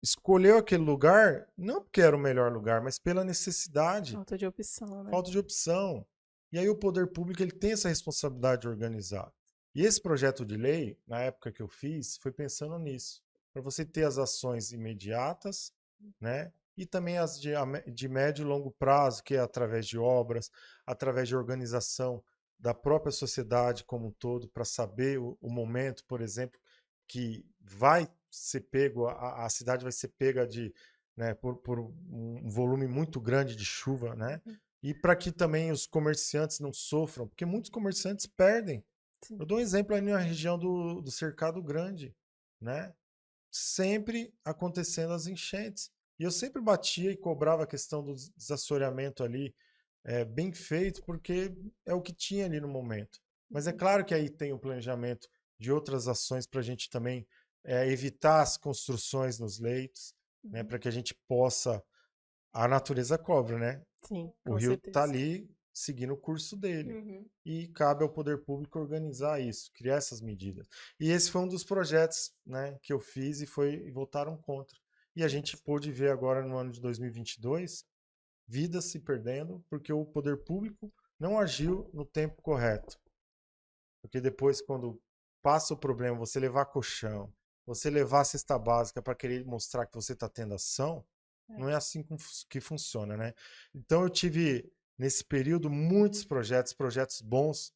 escolheu aquele lugar, não porque era o melhor lugar, mas pela necessidade. Falta de opção, né? Falta de opção. E aí o poder público ele tem essa responsabilidade de organizar. E esse projeto de lei, na época que eu fiz, foi pensando nisso. Para você ter as ações imediatas, né? E também as de médio e longo prazo, que é através de obras, através de organização da própria sociedade como um todo, para saber o momento, por exemplo, que vai ser pego, a cidade vai ser pega né, por um volume muito grande de chuva, né? E para que também os comerciantes não sofram, porque muitos comerciantes perdem. Sim. Eu dou um exemplo ali na região do Cercado Grande, né? Sempre acontecendo as enchentes. E eu sempre batia e cobrava a questão do desassoreamento ali, bem feito, porque é o que tinha ali no momento. Mas é claro que aí tem o planejamento de outras ações para a gente também evitar as construções nos leitos, né, para que a gente possa. A natureza cobra, né? Sim, O com rio está certeza. ali seguindo o curso dele. E cabe ao poder público organizar isso, criar essas medidas. E esse foi um dos projetos, né, que eu fiz e votaram contra. E a gente pôde ver agora no ano de 2022 vidas se perdendo porque o poder público não agiu no tempo correto. Porque depois, quando passa o problema, você levar colchão, você levar a cesta básica para querer mostrar que você está tendo ação, não é assim que funciona, né? Então eu tive, nesse período, muitos projetos bons,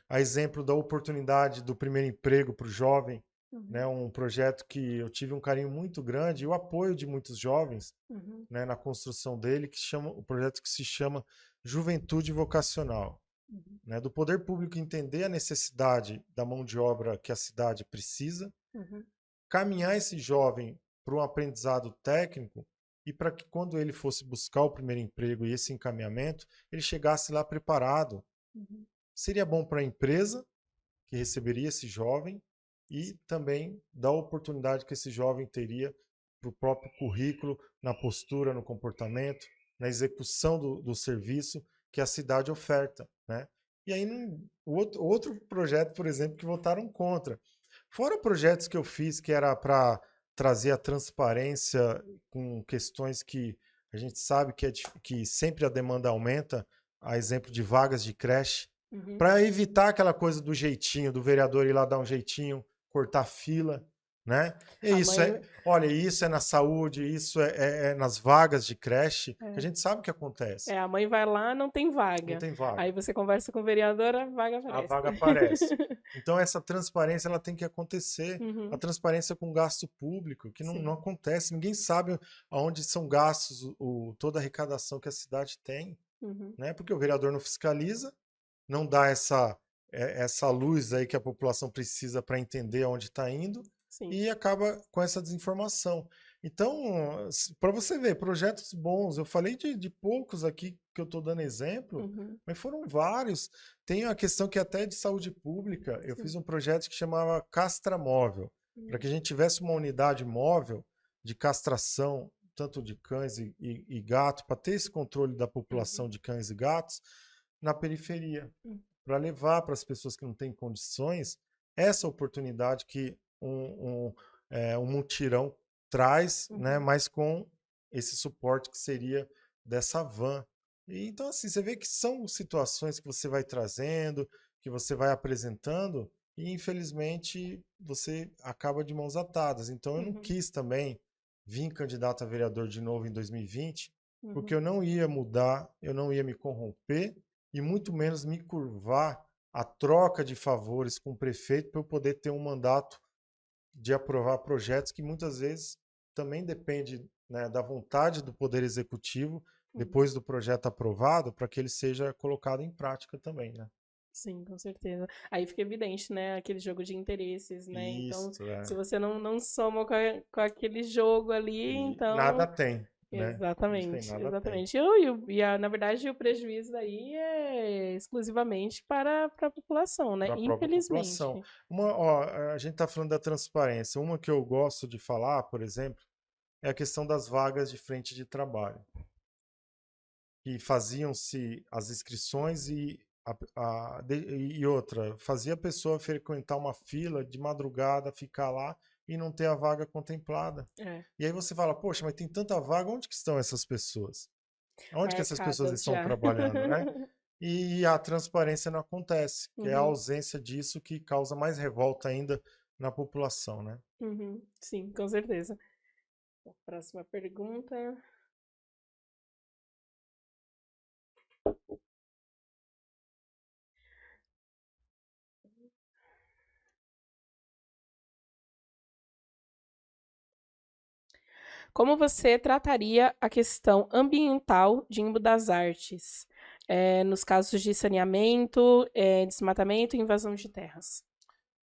a exemplo da oportunidade do primeiro emprego para o jovem, né? Um projeto que eu tive um carinho muito grande e o apoio de muitos jovens, né, na construção dele, o projeto que se chama Juventude Vocacional. Né, do poder público entender a necessidade da mão de obra que a cidade precisa, caminhar esse jovem para um aprendizado técnico e para que quando ele fosse buscar o primeiro emprego e esse encaminhamento, ele chegasse lá preparado. Seria bom para a empresa que receberia esse jovem e também da oportunidade que esse jovem teria para o próprio currículo, na postura, no comportamento, na execução do serviço que a cidade oferta, né? E aí, outro projeto, por exemplo, que votaram contra. Fora projetos que eu fiz que era para trazer a transparência com questões que a gente sabe que sempre a demanda aumenta, a exemplo de vagas de creche, para evitar aquela coisa do jeitinho, do vereador ir lá dar um jeitinho, cortar fila, né? E olha, isso é na saúde, isso é nas vagas de creche, que a gente sabe o que acontece. A mãe vai lá, não tem vaga. Não tem vaga. Aí você conversa com o vereador, a vaga A aparece. vaga aparece. Então essa transparência ela tem que acontecer. A transparência com gasto público, que não acontece. Ninguém sabe aonde são gastos toda a arrecadação que a cidade tem, né? Porque o vereador não fiscaliza, não dá essa luz aí que a população precisa para entender aonde está indo. Sim. E acaba com essa desinformação. Então, para você ver, projetos bons, eu falei de poucos aqui porque eu estou dando exemplo, Uhum. mas foram vários. Tem a questão que até de saúde pública, eu fiz um projeto que chamava Castra Móvel, para que a gente tivesse uma unidade móvel de castração, tanto de cães e gato, para ter esse controle da população de cães e gatos na periferia, para levar para as pessoas que não têm condições essa oportunidade que um mutirão traz, né, mas com esse suporte que seria dessa van. E, então, assim, você vê que são situações que você vai trazendo, que você vai apresentando, e infelizmente você acaba de mãos atadas. Então, eu não quis também vir candidato a vereador de novo em 2020, porque eu não ia mudar, eu não ia me corromper, e muito menos me curvar a troca de favores com o prefeito para eu poder ter um mandato de aprovar projetos que muitas vezes também depende, né, da vontade do Poder Executivo, depois do projeto aprovado, para que ele seja colocado em prática também, né? Sim, com certeza. Aí fica evidente, né, aquele jogo de interesses, né? Então, Isso, é. se você não soma com aquele jogo ali, E então. nada tem, né? Isso aí, Exatamente, nada tem. exatamente. Na verdade, o prejuízo aí é exclusivamente para a população, né? Para a própria Infelizmente. população. Ó, a gente está falando da transparência. Uma que eu gosto de falar, por exemplo, é a questão das vagas de frente de trabalho. Que faziam-se as inscrições e outra, fazia a pessoa frequentar uma fila de madrugada, ficar lá e não ter a vaga contemplada. É, E aí você fala, poxa, mas tem tanta vaga, onde que estão essas pessoas? Onde que essas pessoas marcadas estão já. trabalhando, né? E a transparência não acontece, que é a Uhum, ausência disso que causa mais revolta ainda na população, né? uhum, sim, com certeza. Próxima pergunta. Como você trataria a questão ambiental de Embu das Artes, nos casos de saneamento, desmatamento e invasão de terras?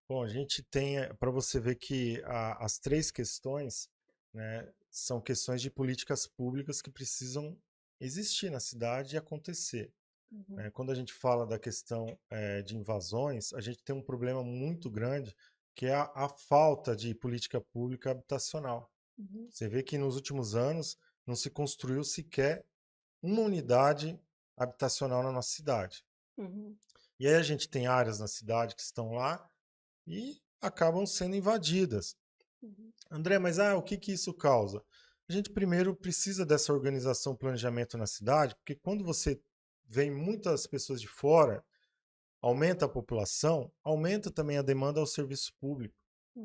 Bom, a gente tem, para você ver que as três questões, né, são questões de políticas públicas que precisam existir na cidade e acontecer. Né? Quando a gente fala da questão de invasões, a gente tem um problema muito grande, que é a falta de política pública habitacional. Você vê que nos últimos anos não se construiu sequer uma unidade habitacional na nossa cidade. Uhum, E aí a gente tem áreas na cidade que estão lá e acabam sendo invadidas. uhum, André, mas o que isso causa? A gente primeiro precisa dessa organização, planejamento na cidade, porque quando você vem muitas pessoas de fora, aumenta a população, aumenta também a demanda ao serviço público.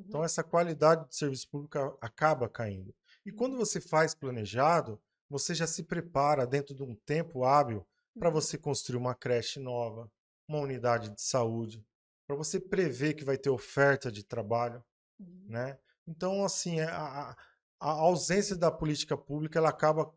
Então uhum, essa qualidade do serviço público acaba caindo. E quando você faz planejado, você já se prepara dentro de um tempo hábil para uhum, você construir uma creche nova, uma unidade de saúde, para você prever que vai ter oferta de trabalho, uhum, né? Então, assim, a ausência da política pública ela acaba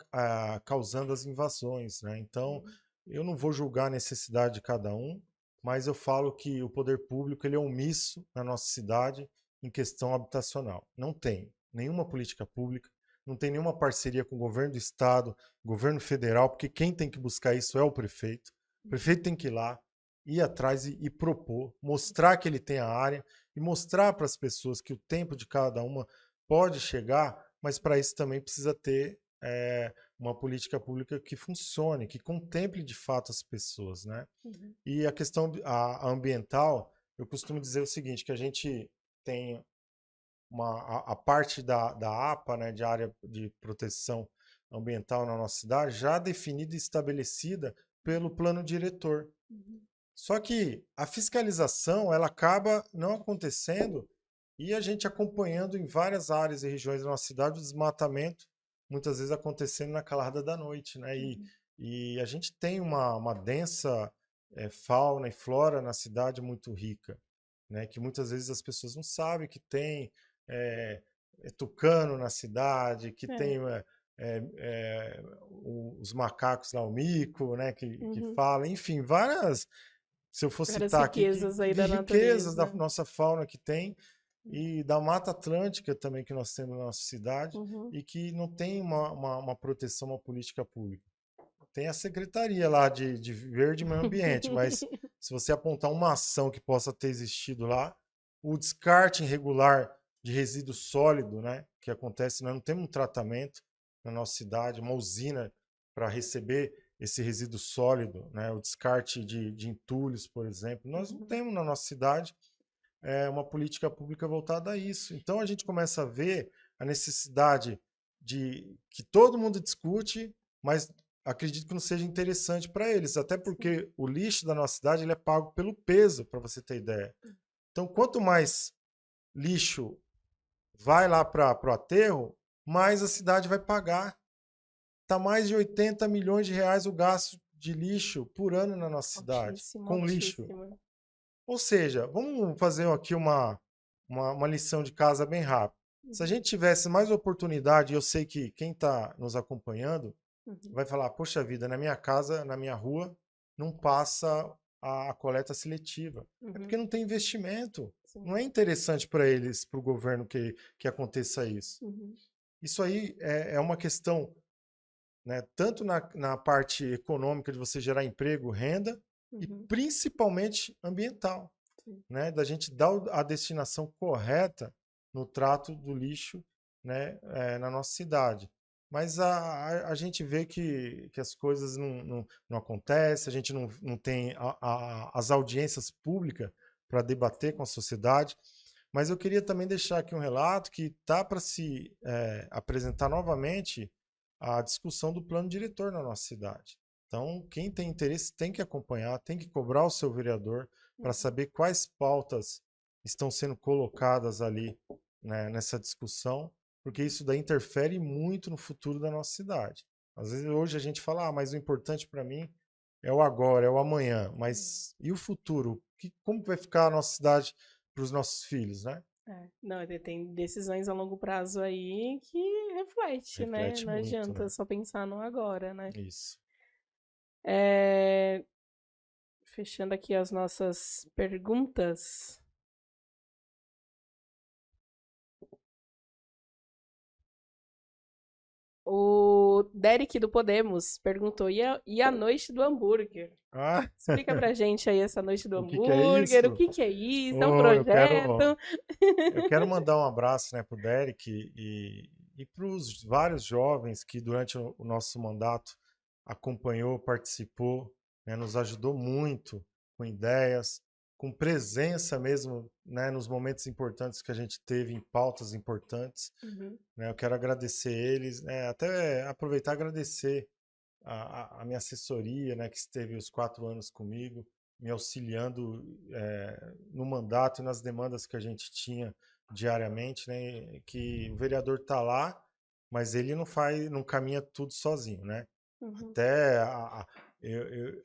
causando as invasões, né? Então, uhum, eu não vou julgar a necessidade de cada um, mas eu falo que o poder público ele é omisso na nossa cidade em questão habitacional. Não tem nenhuma política pública, não tem nenhuma parceria com o governo do estado, governo federal, porque quem tem que buscar isso é o prefeito. O prefeito tem que ir lá, ir atrás e propor, mostrar que ele tem a área e mostrar para as pessoas que o tempo de cada uma pode chegar, mas para isso também precisa ter uma política pública que funcione, que contemple de fato as pessoas, né? uhum, E a questão ambiental, eu costumo dizer o seguinte, que a gente tem a parte da APA, né, de área de proteção ambiental na nossa cidade, já definida e estabelecida pelo plano diretor. uhum, Só que a fiscalização ela acaba não acontecendo e a gente acompanhando em várias áreas e regiões da nossa cidade o desmatamento, muitas vezes acontecendo na calada da noite, né? uhum, E a gente tem uma densa fauna e flora na cidade muito rica, né? Que muitas vezes as pessoas não sabem que tem é, tucano na cidade, que é, tem os macacos lá, o mico, né? Que uhum. fala, enfim, várias se eu for Várias citar aqui, riquezas aí de da riquezas da natureza. nossa fauna que tem, e da Mata Atlântica também que nós temos na nossa cidade, Uhum. e que não tem uma proteção, uma política pública. tem a secretaria lá de Verde e Meio Ambiente, mas se você apontar uma ação que possa ter existido lá, o descarte irregular de resíduo sólido, né, que acontece, nós não temos um tratamento na nossa cidade, uma usina para receber esse resíduo sólido, né, o descarte de entulhos, por exemplo, nós não temos na nossa cidade uma política pública voltada a isso. Então a gente começa a ver a necessidade de que todo mundo discute, mas acredito que não seja interessante para eles, até porque o lixo da nossa cidade ele é pago pelo peso, para você ter ideia. Então, quanto mais lixo vai lá para o aterro, mais a cidade vai pagar. Está mais de 80 milhões de reais o gasto de lixo por ano na nossa cidade, com lixo. Ou seja, vamos fazer aqui uma lição de casa bem rápida. Se a gente tivesse mais oportunidade, eu sei que quem está nos acompanhando vai falar, poxa vida, na minha casa, na minha rua, não passa a coleta seletiva. É porque não tem investimento. Sim. Não é interessante para eles, para o governo que aconteça isso. Isso aí é uma questão, né, tanto na parte econômica de você gerar emprego, renda, e principalmente ambiental, né, da gente dar a destinação correta no trato do lixo, né, na nossa cidade. Mas a gente vê que as coisas não acontecem, a gente não tem as audiências públicas para debater com a sociedade. Mas eu queria também deixar aqui um relato que está para se apresentar novamente a discussão do plano diretor na nossa cidade. Então, quem tem interesse tem que acompanhar, tem que cobrar o seu vereador para saber quais pautas estão sendo colocadas ali, né, nessa discussão, porque isso daí interfere muito no futuro da nossa cidade. Às vezes hoje a gente fala, mas o importante para mim é o agora, é o amanhã, mas e o futuro? Como vai ficar a nossa cidade para os nossos filhos, né? Não, tem decisões a longo prazo aí que reflete, né? Não muito, adianta né? só pensar no agora, né? Isso. Fechando aqui as nossas perguntas. O Derek do Podemos perguntou, e a noite do hambúrguer? Explica pra gente aí essa noite do hambúrguer, o que é isso? É um projeto? Eu quero mandar um abraço, né, pro Derek e para os vários jovens que durante o nosso mandato acompanhou, participou, né, nos ajudou muito com ideias, com presença mesmo, né, nos momentos importantes que a gente teve em pautas importantes. Né, eu quero agradecer eles, né, até aproveitar e agradecer a minha assessoria, né, que esteve os 4 anos comigo, me auxiliando no mandato e nas demandas que a gente tinha diariamente, né, que o vereador está lá, mas ele não caminha tudo sozinho, né? Até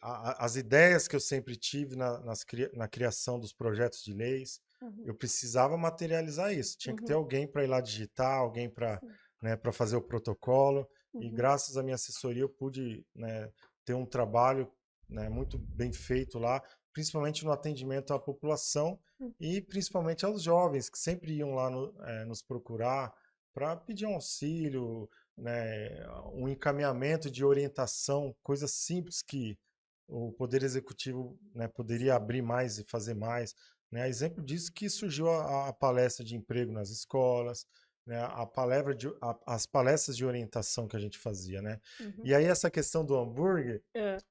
as ideias que eu sempre tive na criação dos projetos de leis, eu precisava materializar isso. Tinha que ter alguém para ir lá digitar, alguém para, né, para fazer o protocolo. E graças à minha assessoria eu pude, né, ter um trabalho, né, muito bem feito lá, principalmente no atendimento à população e principalmente aos jovens que sempre iam lá nos procurar para pedir um auxílio, né, um encaminhamento de orientação, coisas simples que o Poder Executivo, né, poderia abrir mais e fazer mais. Né? Exemplo disso que surgiu a palestra de emprego nas escolas, né, as palestras de orientação que a gente fazia, né? E aí essa questão do hambúrguer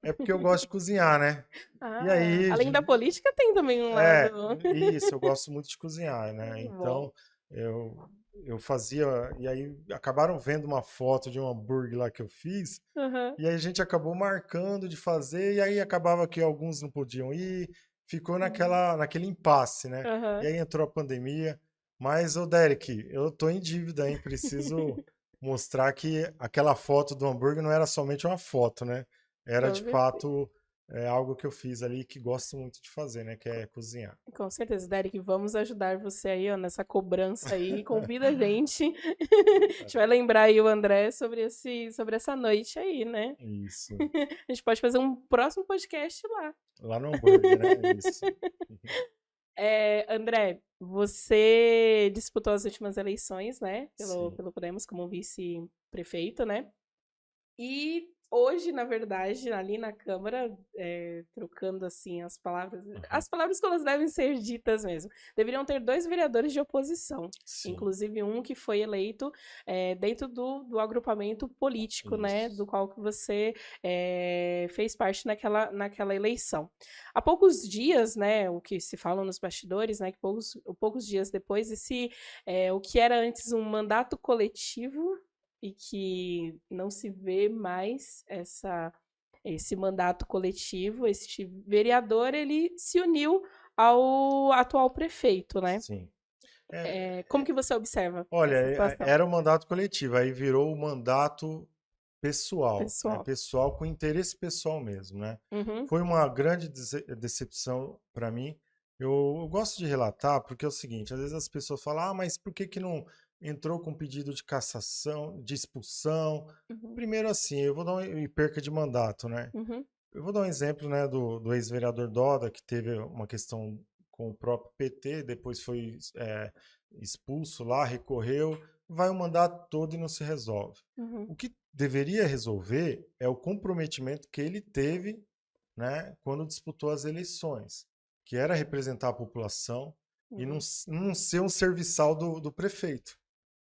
é porque eu gosto de cozinhar, né? E aí, além da política tem também um lado... Isso, eu gosto muito de cozinhar, né? Então, eu fazia, e aí acabaram vendo uma foto de um hambúrguer lá que eu fiz, e aí a gente acabou marcando de fazer, e aí acabava que alguns não podiam ir, ficou naquele impasse, né? E aí entrou a pandemia, mas, ô Derek, eu tô em dívida, hein? Preciso mostrar que aquela foto do hambúrguer não era somente uma foto, né? Era de fato algo que eu fiz ali que gosto muito de fazer, né? Que é cozinhar. Com certeza, Derek, vamos ajudar você aí, ó, nessa cobrança aí. Convida a gente. A gente vai lembrar aí o André sobre essa noite aí, né? Isso. A gente pode fazer um próximo podcast lá. Lá no hambúrguer, né? Isso. André, você disputou as últimas eleições, né? Pelo Podemos como vice-prefeito, né? E hoje, na verdade, ali na Câmara, trocando assim as palavras que elas devem ser ditas mesmo, deveriam ter 2 vereadores de oposição, Sim. inclusive um que foi eleito dentro do agrupamento político, né, do qual que você fez parte naquela eleição. Há poucos dias, né, o que se fala nos bastidores, né, que poucos dias depois, o que era antes um mandato coletivo e que não se vê mais esse mandato coletivo, esse vereador, ele se uniu ao atual prefeito, né? Sim. Como que você observa Olha, essa situação? era o mandato coletivo, aí virou o mandato pessoal, né? Pessoal. Pessoal com interesse pessoal mesmo, né? Uhum. Foi uma grande decepção para mim. Eu gosto de relatar porque é o seguinte, às vezes as pessoas falam, mas por que não entrou com pedido de cassação, de expulsão? Uhum. Primeiro assim, eu vou dar e perca de mandato, né? Uhum. Eu vou dar um exemplo, né, do ex-vereador Doda, que teve uma questão com o próprio PT, depois foi expulso lá, recorreu, vai o mandato todo e não se resolve. Uhum. O que deveria resolver é o comprometimento que ele teve, né, quando disputou as eleições, que era representar a população e não ser um serviçal do prefeito,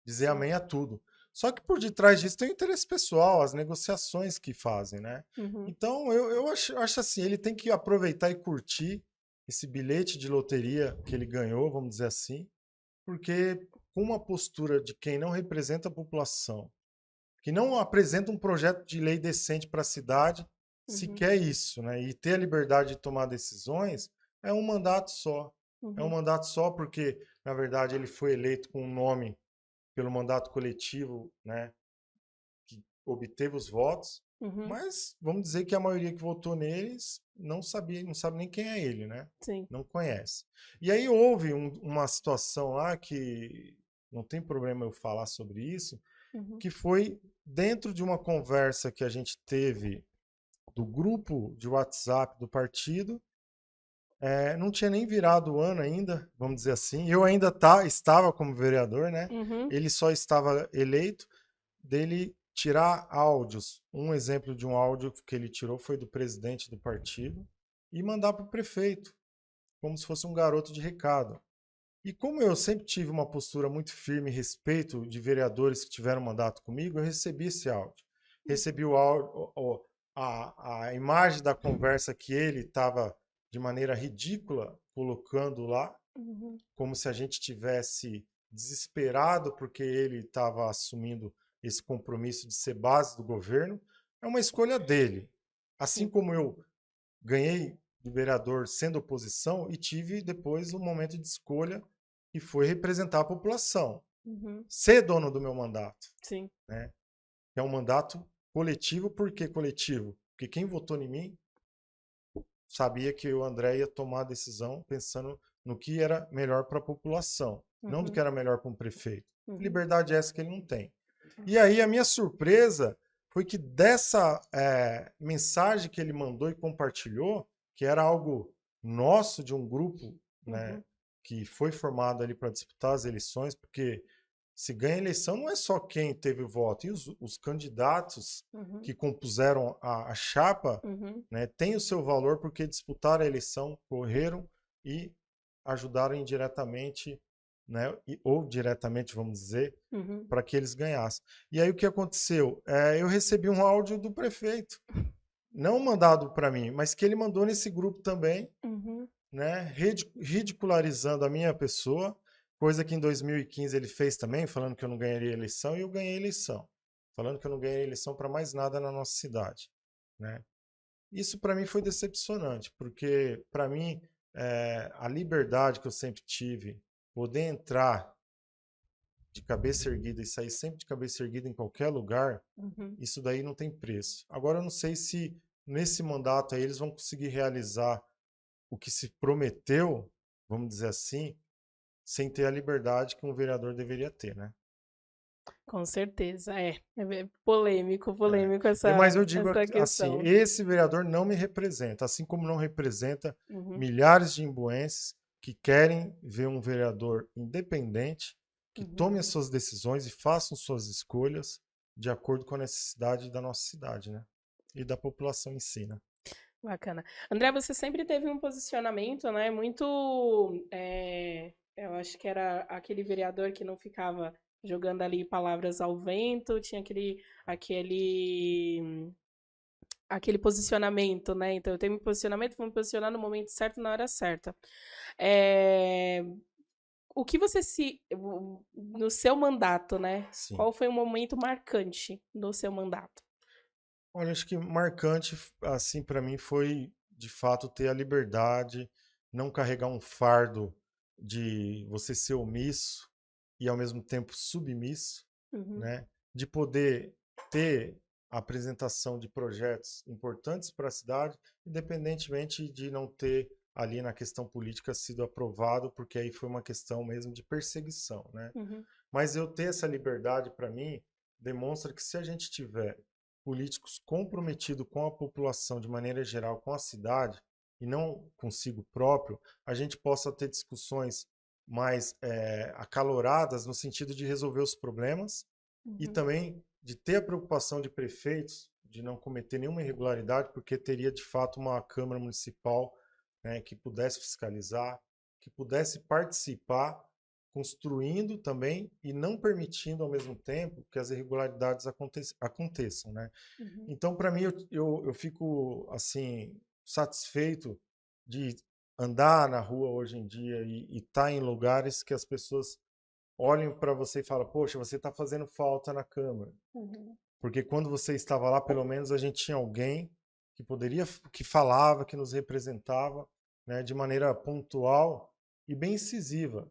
dizer Sim. amém a tudo. Só que por detrás disso tem o interesse pessoal, as negociações que fazem, né? Uhum. Então eu acho assim, ele tem que aproveitar e curtir esse bilhete de loteria que ele ganhou, vamos dizer assim, porque com uma postura de quem não representa a população, que não apresenta um projeto de lei decente para a cidade, se quer isso, né? E ter a liberdade de tomar decisões, é um mandato só. É um mandato só porque, na verdade, ele foi eleito com um nome pelo mandato coletivo, né, que obteve os votos, mas vamos dizer que a maioria que votou neles não sabe nem quem é ele, né? Sim. Não conhece. E aí houve uma situação lá que não tem problema eu falar sobre isso, que foi dentro de uma conversa que a gente teve do grupo de WhatsApp do partido. Não tinha nem virado o ano ainda, vamos dizer assim. Eu ainda estava como vereador, né? Ele só estava eleito, dele tirar áudios. Um exemplo de um áudio que ele tirou foi do presidente do partido e mandar para o prefeito, como se fosse um garoto de recado. E como eu sempre tive uma postura muito firme em respeito de vereadores que tiveram mandato comigo, eu recebi esse áudio. Recebi o áudio, a imagem da conversa que ele estava de maneira ridícula colocando lá, como se a gente tivesse desesperado porque ele estava assumindo esse compromisso de ser base do governo. É uma escolha dele. Assim como eu ganhei de vereador sendo oposição e tive depois um momento de escolha que foi representar a população. Ser dono do meu mandato. Sim. Né? É um mandato coletivo. Por que coletivo? Porque quem votou em mim sabia que o André ia tomar a decisão pensando no que era melhor para a população, não do que era melhor para um prefeito. Liberdade é essa que ele não tem. E aí a minha surpresa foi que dessa mensagem que ele mandou e compartilhou, que era algo nosso, de um grupo, né, que foi formado ali para disputar as eleições, porque se ganha a eleição não é só quem teve o voto, e os candidatos que compuseram a chapa, né, têm o seu valor porque disputaram a eleição, correram e ajudaram indiretamente, né, ou diretamente, vamos dizer, para que eles ganhassem. E aí o que aconteceu? Eu recebi um áudio do prefeito, não mandado para mim, mas que ele mandou nesse grupo também, né, ridicularizando a minha pessoa, coisa que em 2015 ele fez também, falando que eu não ganharia a eleição, e eu ganhei a eleição. Falando que eu não ganhei a eleição para mais nada na nossa cidade. Né? Isso para mim foi decepcionante, porque para mim a liberdade que eu sempre tive, poder entrar de cabeça erguida e sair sempre de cabeça erguida em qualquer lugar, isso daí não tem preço. Agora eu não sei se nesse mandato aí eles vão conseguir realizar o que se prometeu, vamos dizer assim, sem ter a liberdade que um vereador deveria ter, né? Com certeza, polêmico Mas eu digo essa assim, questão. esse vereador não me representa, assim como não representa milhares de imbuenses que querem ver um vereador independente, que tome as suas decisões e faça suas escolhas de acordo com a necessidade da nossa cidade, né? e da população em si, né? Bacana. André, você sempre teve um posicionamento, né, muito, eu acho que era aquele vereador que não ficava jogando ali palavras ao vento, tinha aquele, aquele posicionamento, né? Então, eu tenho meu posicionamento, vou me posicionar no momento certo, na hora certa. É, o que você no seu mandato, né? Sim. Qual foi um momento marcante no seu mandato? Olha, acho que marcante, assim, para mim foi, de fato, ter a liberdade, não carregar um fardo de você ser omisso e, ao mesmo tempo, submisso, Uhum, né? De poder ter a apresentação de projetos importantes para a cidade, independentemente de não ter ali na questão política sido aprovado, porque aí foi uma questão mesmo de perseguição, né? uhum, Mas eu ter essa liberdade, para mim, demonstra que se a gente tiver políticos comprometidos com a população de maneira geral, com a cidade, e não consigo próprio, a gente possa ter discussões mais acaloradas no sentido de resolver os problemas e uhum, também de ter a preocupação de prefeitos de não cometer nenhuma irregularidade, porque teria de fato uma Câmara Municipal, né, que pudesse fiscalizar, que pudesse participar construindo também e não permitindo ao mesmo tempo que as irregularidades aconteçam, né? uhum. Então, para mim, eu fico assim satisfeito de andar na rua hoje em dia e estar em lugares que as pessoas olhem para você e falam: poxa, você está fazendo falta na Câmara. Uhum. Porque quando você estava lá, pelo menos a gente tinha alguém que poderia, que falava, que nos representava, né, de maneira pontual e bem incisiva.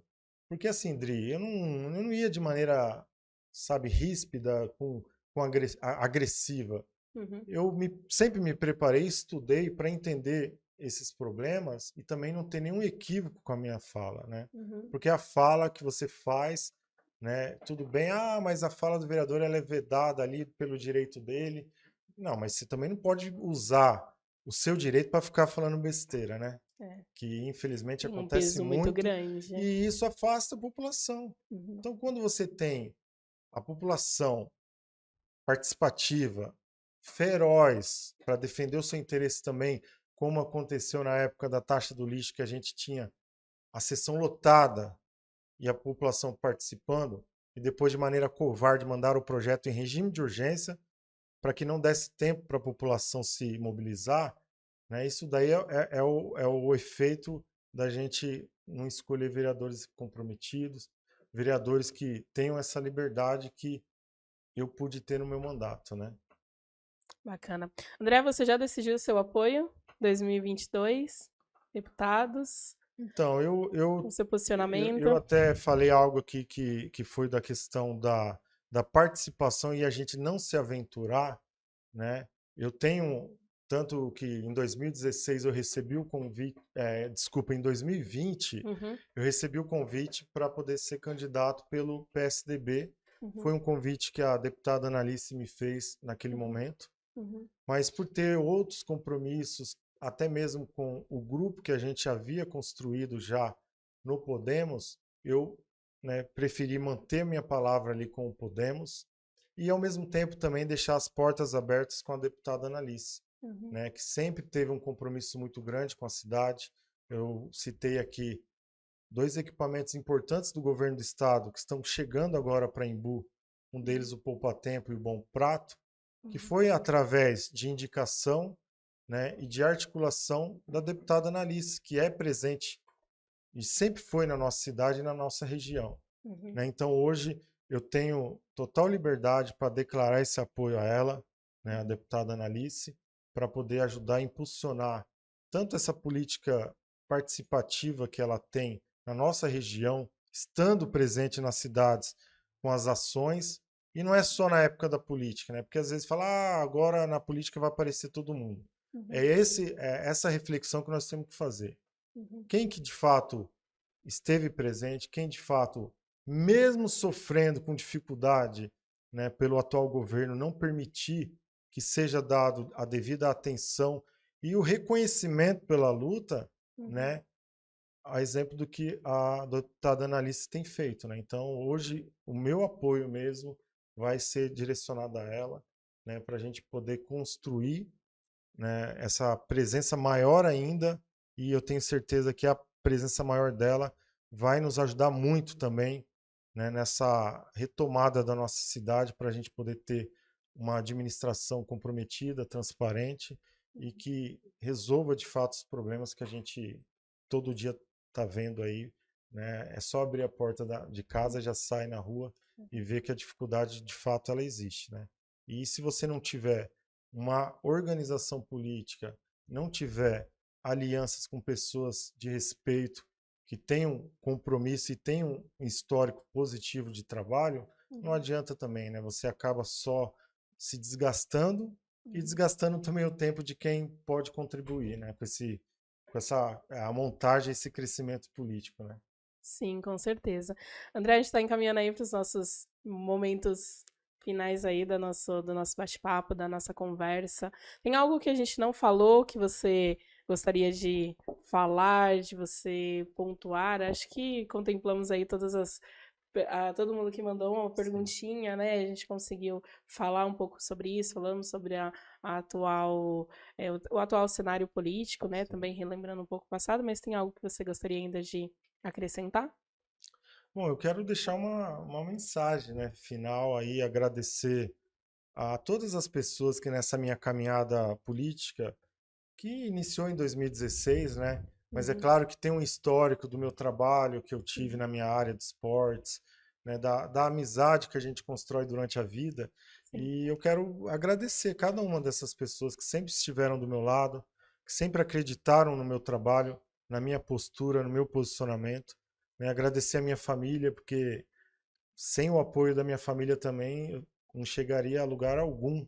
Porque assim, Dri, eu não ia de maneira, sabe, ríspida, com agressiva. Uhum, Sempre me preparei, estudei para entender esses problemas e também não ter nenhum equívoco com a minha fala, né? uhum, Porque a fala que você faz, né? Tudo bem, mas a fala do vereador ela é vedada ali pelo direito dele. Não, mas você também não pode usar o seu direito para ficar falando besteira, né? é. Que infelizmente Tem um acontece peso muito muito grande. e isso afasta a população. Uhum, Então, quando você tem a população participativa, feroz, para defender o seu interesse também, como aconteceu na época da taxa do lixo, que a gente tinha a sessão lotada e a população participando, e depois, de maneira covarde, mandaram o projeto em regime de urgência para que não desse tempo para a população se mobilizar, né? Isso daí é o efeito da gente não escolher vereadores comprometidos, vereadores que tenham essa liberdade que eu pude ter no meu mandato, né? bacana. André, você já decidiu o seu apoio? 2022? Deputados? Então, O seu eu posicionamento? até falei algo aqui que foi da questão da participação e a gente não se aventurar, né? Eu tenho, tanto que em 2016 eu recebi o convite, desculpa, em 2020 Uhum, eu recebi o convite para poder ser candidato pelo PSDB. uhum, Foi um convite que a deputada Analice me fez naquele uhum, momento. uhum, Mas por ter outros compromissos, até mesmo com o grupo que a gente havia construído já no Podemos, eu, né, preferi manter minha palavra ali com o Podemos e, ao mesmo tempo, também deixar as portas abertas com a deputada Analice, uhum, né, que sempre teve um compromisso muito grande com a cidade. Eu citei aqui dois equipamentos importantes do governo do estado que estão chegando agora para Embu, um deles o Poupa Tempo e o Bom Prato, que uhum, foi através de indicação, né, e de articulação da deputada Analice, que é presente e sempre foi na nossa cidade e na nossa região, uhum. né? Então hoje eu tenho total liberdade para declarar esse apoio a ela, né, a deputada Analice, para poder ajudar a impulsionar tanto essa política participativa que ela tem na nossa região, estando presente nas cidades com as ações, e não é só na época da política, né? Porque às vezes fala, agora na política vai aparecer todo mundo. Uhum, É essa reflexão que nós temos que fazer. uhum, Quem que de fato esteve presente, quem de fato, mesmo sofrendo com dificuldade, né, pelo atual governo, não permitir que seja dado a devida atenção e o reconhecimento pela luta, uhum. né, a exemplo do que a deputada Analice tem feito, né? Então, hoje, o meu apoio mesmo vai ser direcionado a ela, né, para a gente poder construir, né, essa presença maior ainda, e eu tenho certeza que a presença maior dela vai nos ajudar muito também, né, nessa retomada da nossa cidade, para a gente poder ter uma administração comprometida, transparente e que resolva de fato os problemas que a gente todo dia está vendo aí, né? É só abrir a porta de casa, já sai na rua e ver que a dificuldade de fato ela existe, né? E se você não tiver uma organização política, não tiver alianças com pessoas de respeito, que tenham compromisso e tenham um histórico positivo de trabalho, não adianta também, né? Você acaba só se desgastando e desgastando também o tempo de quem pode contribuir, né? Com essa a montagem, esse crescimento político, né? Sim, com certeza. André, a gente está encaminhando aí para os nossos momentos finais aí do nosso bate-papo, da nossa conversa. Tem algo que a gente não falou que você gostaria de falar, de você pontuar? Acho que contemplamos aí todo mundo que mandou uma perguntinha, né? A gente conseguiu falar um pouco sobre isso, falamos sobre a atual, o atual cenário político, né? Também relembrando um pouco o passado, mas tem algo que você gostaria ainda de acrescentar? Bom, eu quero deixar uma mensagem, né, final aí, agradecer a todas as pessoas que nessa minha caminhada política, que iniciou em 2016, né? Mas é Uhum, claro que tem um histórico do meu trabalho que eu tive na minha área de esportes, né? Da amizade que a gente constrói durante a vida. sim. E eu quero agradecer cada uma dessas pessoas que sempre estiveram do meu lado, que sempre acreditaram no meu trabalho, na minha postura, no meu posicionamento, né? Agradecer a minha família, porque sem o apoio da minha família também eu não chegaria a lugar algum,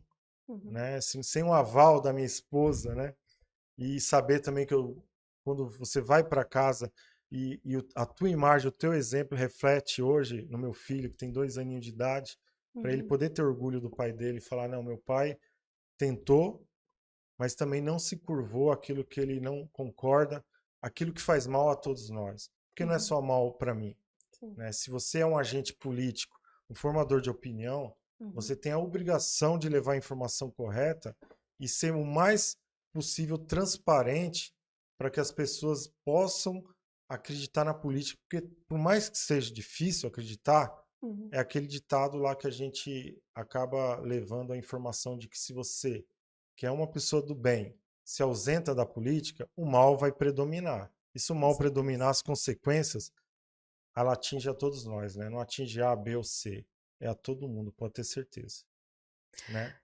Uhum, né? Sem o aval da minha esposa, né? E saber também que quando você vai para casa a tua imagem, o teu exemplo reflete hoje no meu filho, que tem 2 aninhos de idade, para ele uhum, poder ter orgulho do pai dele e falar, não, meu pai tentou, mas também não se curvou àquilo que ele não concorda, aquilo que faz mal a todos nós. Porque não é uhum, só mal para mim, sim, né? Se você é um agente político, um formador de opinião, uhum, você tem a obrigação de levar a informação correta e ser o mais possível transparente para que as pessoas possam acreditar na política, porque por mais que seja difícil acreditar, uhum, é aquele ditado lá que a gente acaba levando a informação de que se você, que é uma pessoa do bem, se ausenta da política, o mal vai predominar. E se o com mal certeza. predominar, as consequências ela atinge a todos nós, né? Não atinge A, B ou C. É a todo mundo, pode ter certeza, né?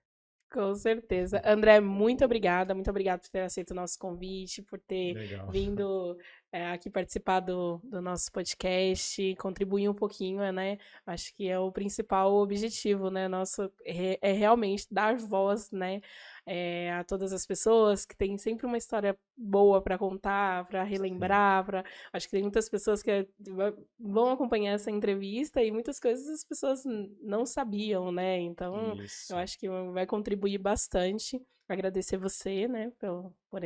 Com certeza. André, muito obrigada por ter aceito o nosso convite, por ter Legal. vindo aqui participar do nosso podcast, contribuir um pouquinho, né? Acho que é o principal objetivo, né? Nosso é realmente dar voz, né? A todas as pessoas que têm sempre uma história boa para contar, para Sim, relembrar, acho que tem muitas pessoas que vão acompanhar essa entrevista e muitas coisas as pessoas não sabiam, né? Então eu isso. acho que vai contribuir bastante. Agradecer você, né, por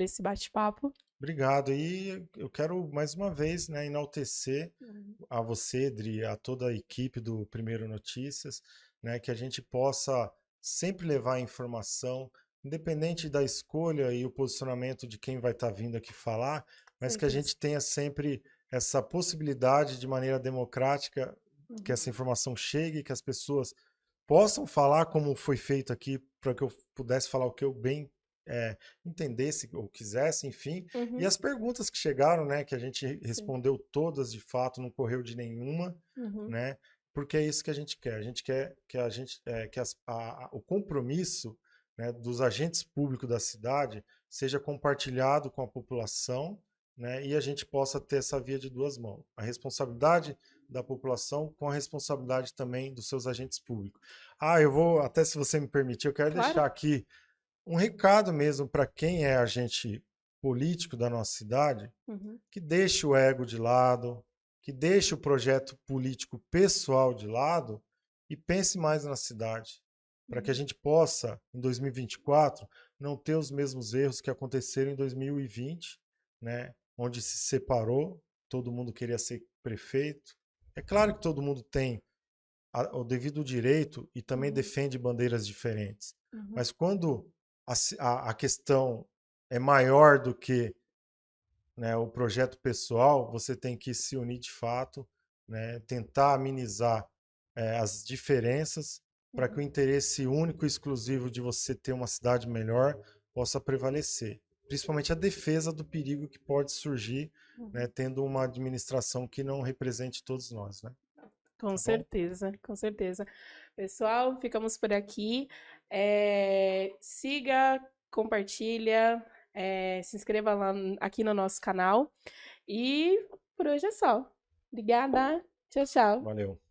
esse bate-papo. Obrigado. E eu quero mais uma vez, né, enaltecer Uhum. a você, Adri, a toda a equipe do Primeiro Notícias, né, que a gente possa sempre levar a informação, independente da escolha e o posicionamento de quem vai estar vindo aqui falar, mas que a Certeza. gente tenha sempre essa possibilidade de maneira democrática que Uhum. essa informação chegue, que as pessoas possam falar como foi feito aqui, para que eu pudesse falar o que eu bem entendesse ou quisesse, enfim. E Uhum. as perguntas que chegaram, né, que a gente Sim. respondeu todas de fato, não correu de nenhuma, Uhum. né? Porque é isso que a gente quer. A gente quer que o compromisso, né, dos agentes públicos da cidade seja compartilhado com a população, né, e a gente possa ter essa via de duas mãos. A responsabilidade da população com a responsabilidade também dos seus agentes públicos. Ah, eu vou, até se você me permitir, eu quero Claro. deixar aqui um recado mesmo para quem é agente político da nossa cidade, Uhum. que deixe o ego de lado, que deixe o projeto político pessoal de lado e pense mais na cidade, para que a Uhum. gente possa, em 2024, não ter os mesmos erros que aconteceram em 2020, né, onde se separou, todo mundo queria ser prefeito. É claro que todo mundo tem o devido direito e também defende bandeiras diferentes. Mas quando a questão é maior do que, né, o projeto pessoal, você tem que se unir de fato, né, tentar amenizar as diferenças para que o interesse único e exclusivo de você ter uma cidade melhor possa prevalecer. Principalmente a defesa do perigo que pode surgir, né, tendo uma administração que não represente todos nós, né? Com Tá bom? certeza, com certeza. Pessoal, ficamos por aqui. Siga, compartilha, se inscreva lá aqui no nosso canal. E por hoje é só. Obrigada. Tchau, tchau. Valeu.